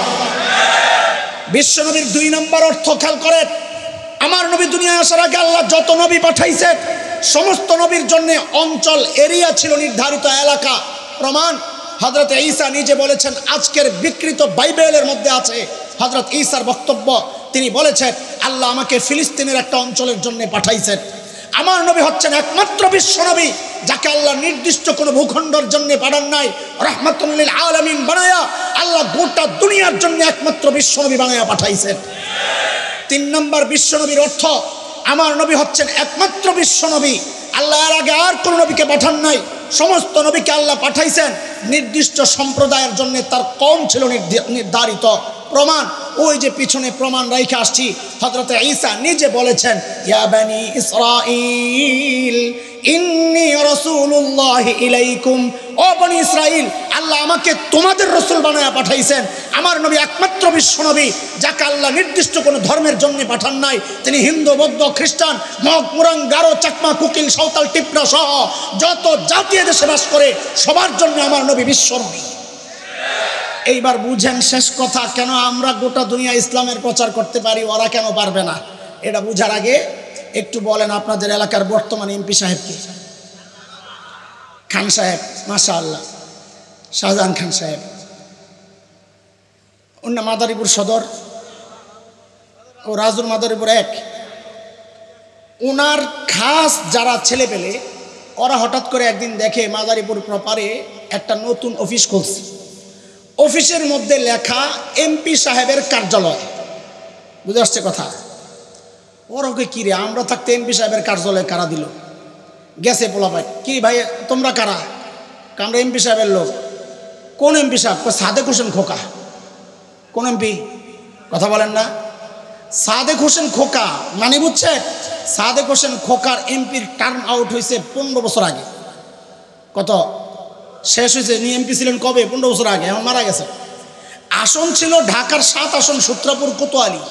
বিশ্বনবীর 2 নম্বর অর্থ খেয়াল করেন, আমার নবী দুনিয়ায় আসার আগে আল্লাহ যত নবী পাঠাইছেন, সমস্ত নবীর জন্য অঞ্চল, এরিয়া ছিল নির্ধারিত, এলাকা। প্রমাণ হযরত ঈসা নিজে বলেছেন, আজকের বিকৃত বাইবেলের মধ্যে আছে হযরত ঈসার বক্তব্য। তিনি বলেছেন, আল্লাহ আমাকে ফিলিস্তিনের একটা অঞ্চলের জন্য পাঠাইছেন। আমার নবী হচ্ছেন একমাত্র বিশ্বনবী যাকে আল্লাহ নির্দিষ্ট কোনো ভূখণ্ডের জন্য পাঠান নাই, রাহমাতুল লিল আলামিন বানায়া আল্লাহ গোটা দুনিয়ার জন্য একমাত্র বিশ্বনবী বানায়া পাঠাইছেন। 3 নম্বর বিশ্বনবীর অর্থ, আমার নবী হচ্ছেন একমাত্র বিশ্বনবী। আল্লাহ এর আগে আর কোনো নবীকে পাঠান নাই। সমস্ত নবীকে আল্লাহ পাঠাইছেন নির্দিষ্ট সম্প্রদায়ের জন্য, তার কওম ছিল নির্ধারিত। প্রমাণ ওই যে পিছনে প্রমাণ রেখে আসছি, হযরত ঈসা নিজে বলেছেন, ইয়া বনি ইসরাঈল ইন্নী রাসূলুল্লাহি ইলাইকুম। ও বনি ইসরাইল, আল্লাহ আমাকে তোমাদের রাসূল বানায়া পাঠাইছেন। আমার নবী একমাত্র বিশ্বনবী যাকে আল্লাহ নির্দিষ্ট কোনো ধর্মের জন্য পাঠান নাই। তিনি হিন্দু, বৌদ্ধ, খ্রিস্টান, মগ, মুরাং, গারো, চাকমা, কুকিল, সাঁওতাল, টিপরা সহ যত জাতীয় দেশে বাস করে সবার জন্য আমার নবী বিশ্বনবী। এইবার বুঝেন শেষ কথা, কেন আমরা গোটা দুনিয়া ইসলামের প্রচার করতে পারি, ওরা কেন পারবে না? এটা বুঝার আগে একটু বলেন আপনাদের এলাকার বর্তমান এমপি সাহেবকে। খান সাহেব, মাশাআল্লাহ, শাহজাহান খান সাহেব, অন্য মাদারীপুর সদর ও রাজুর মাদারীপুর এক। ওনার খাস যারা ছেলে পেলে, ওরা হঠাৎ করে একদিন দেখে মাদারীপুর প্রপারে একটা নতুন অফিস খুলছে। অফিসের মধ্যে লেখা এমপি সাহেবের কার্যালয়। বুঝে আসছে কথা? ওরকে কি রে, আমরা থাকতে এমপি সাহেবের কার্যালয় কারা দিল? গেছে পোলা ভাই, কি ভাই তোমরা কারা? আমরা এমপি সাহেবের লোক। কোন এমপি সাহেব? সাদেক হোসেন খোকা। কোন এমপি? কথা বলেন না। সাদেক হোসেন খোকা মানে বুঝছে? সাদেক হোসেন খোকার এমপির টার্ম আউট হয়েছে 15 বছর আগে। কত শেষ হয়েছে? নি এমপি ছিলেন কবে? 15 বছর আগে, এখন মারা গেছে। আসন ছিল ঢাকার 7 আসন, সূত্রাপুর কোতোয়ালি।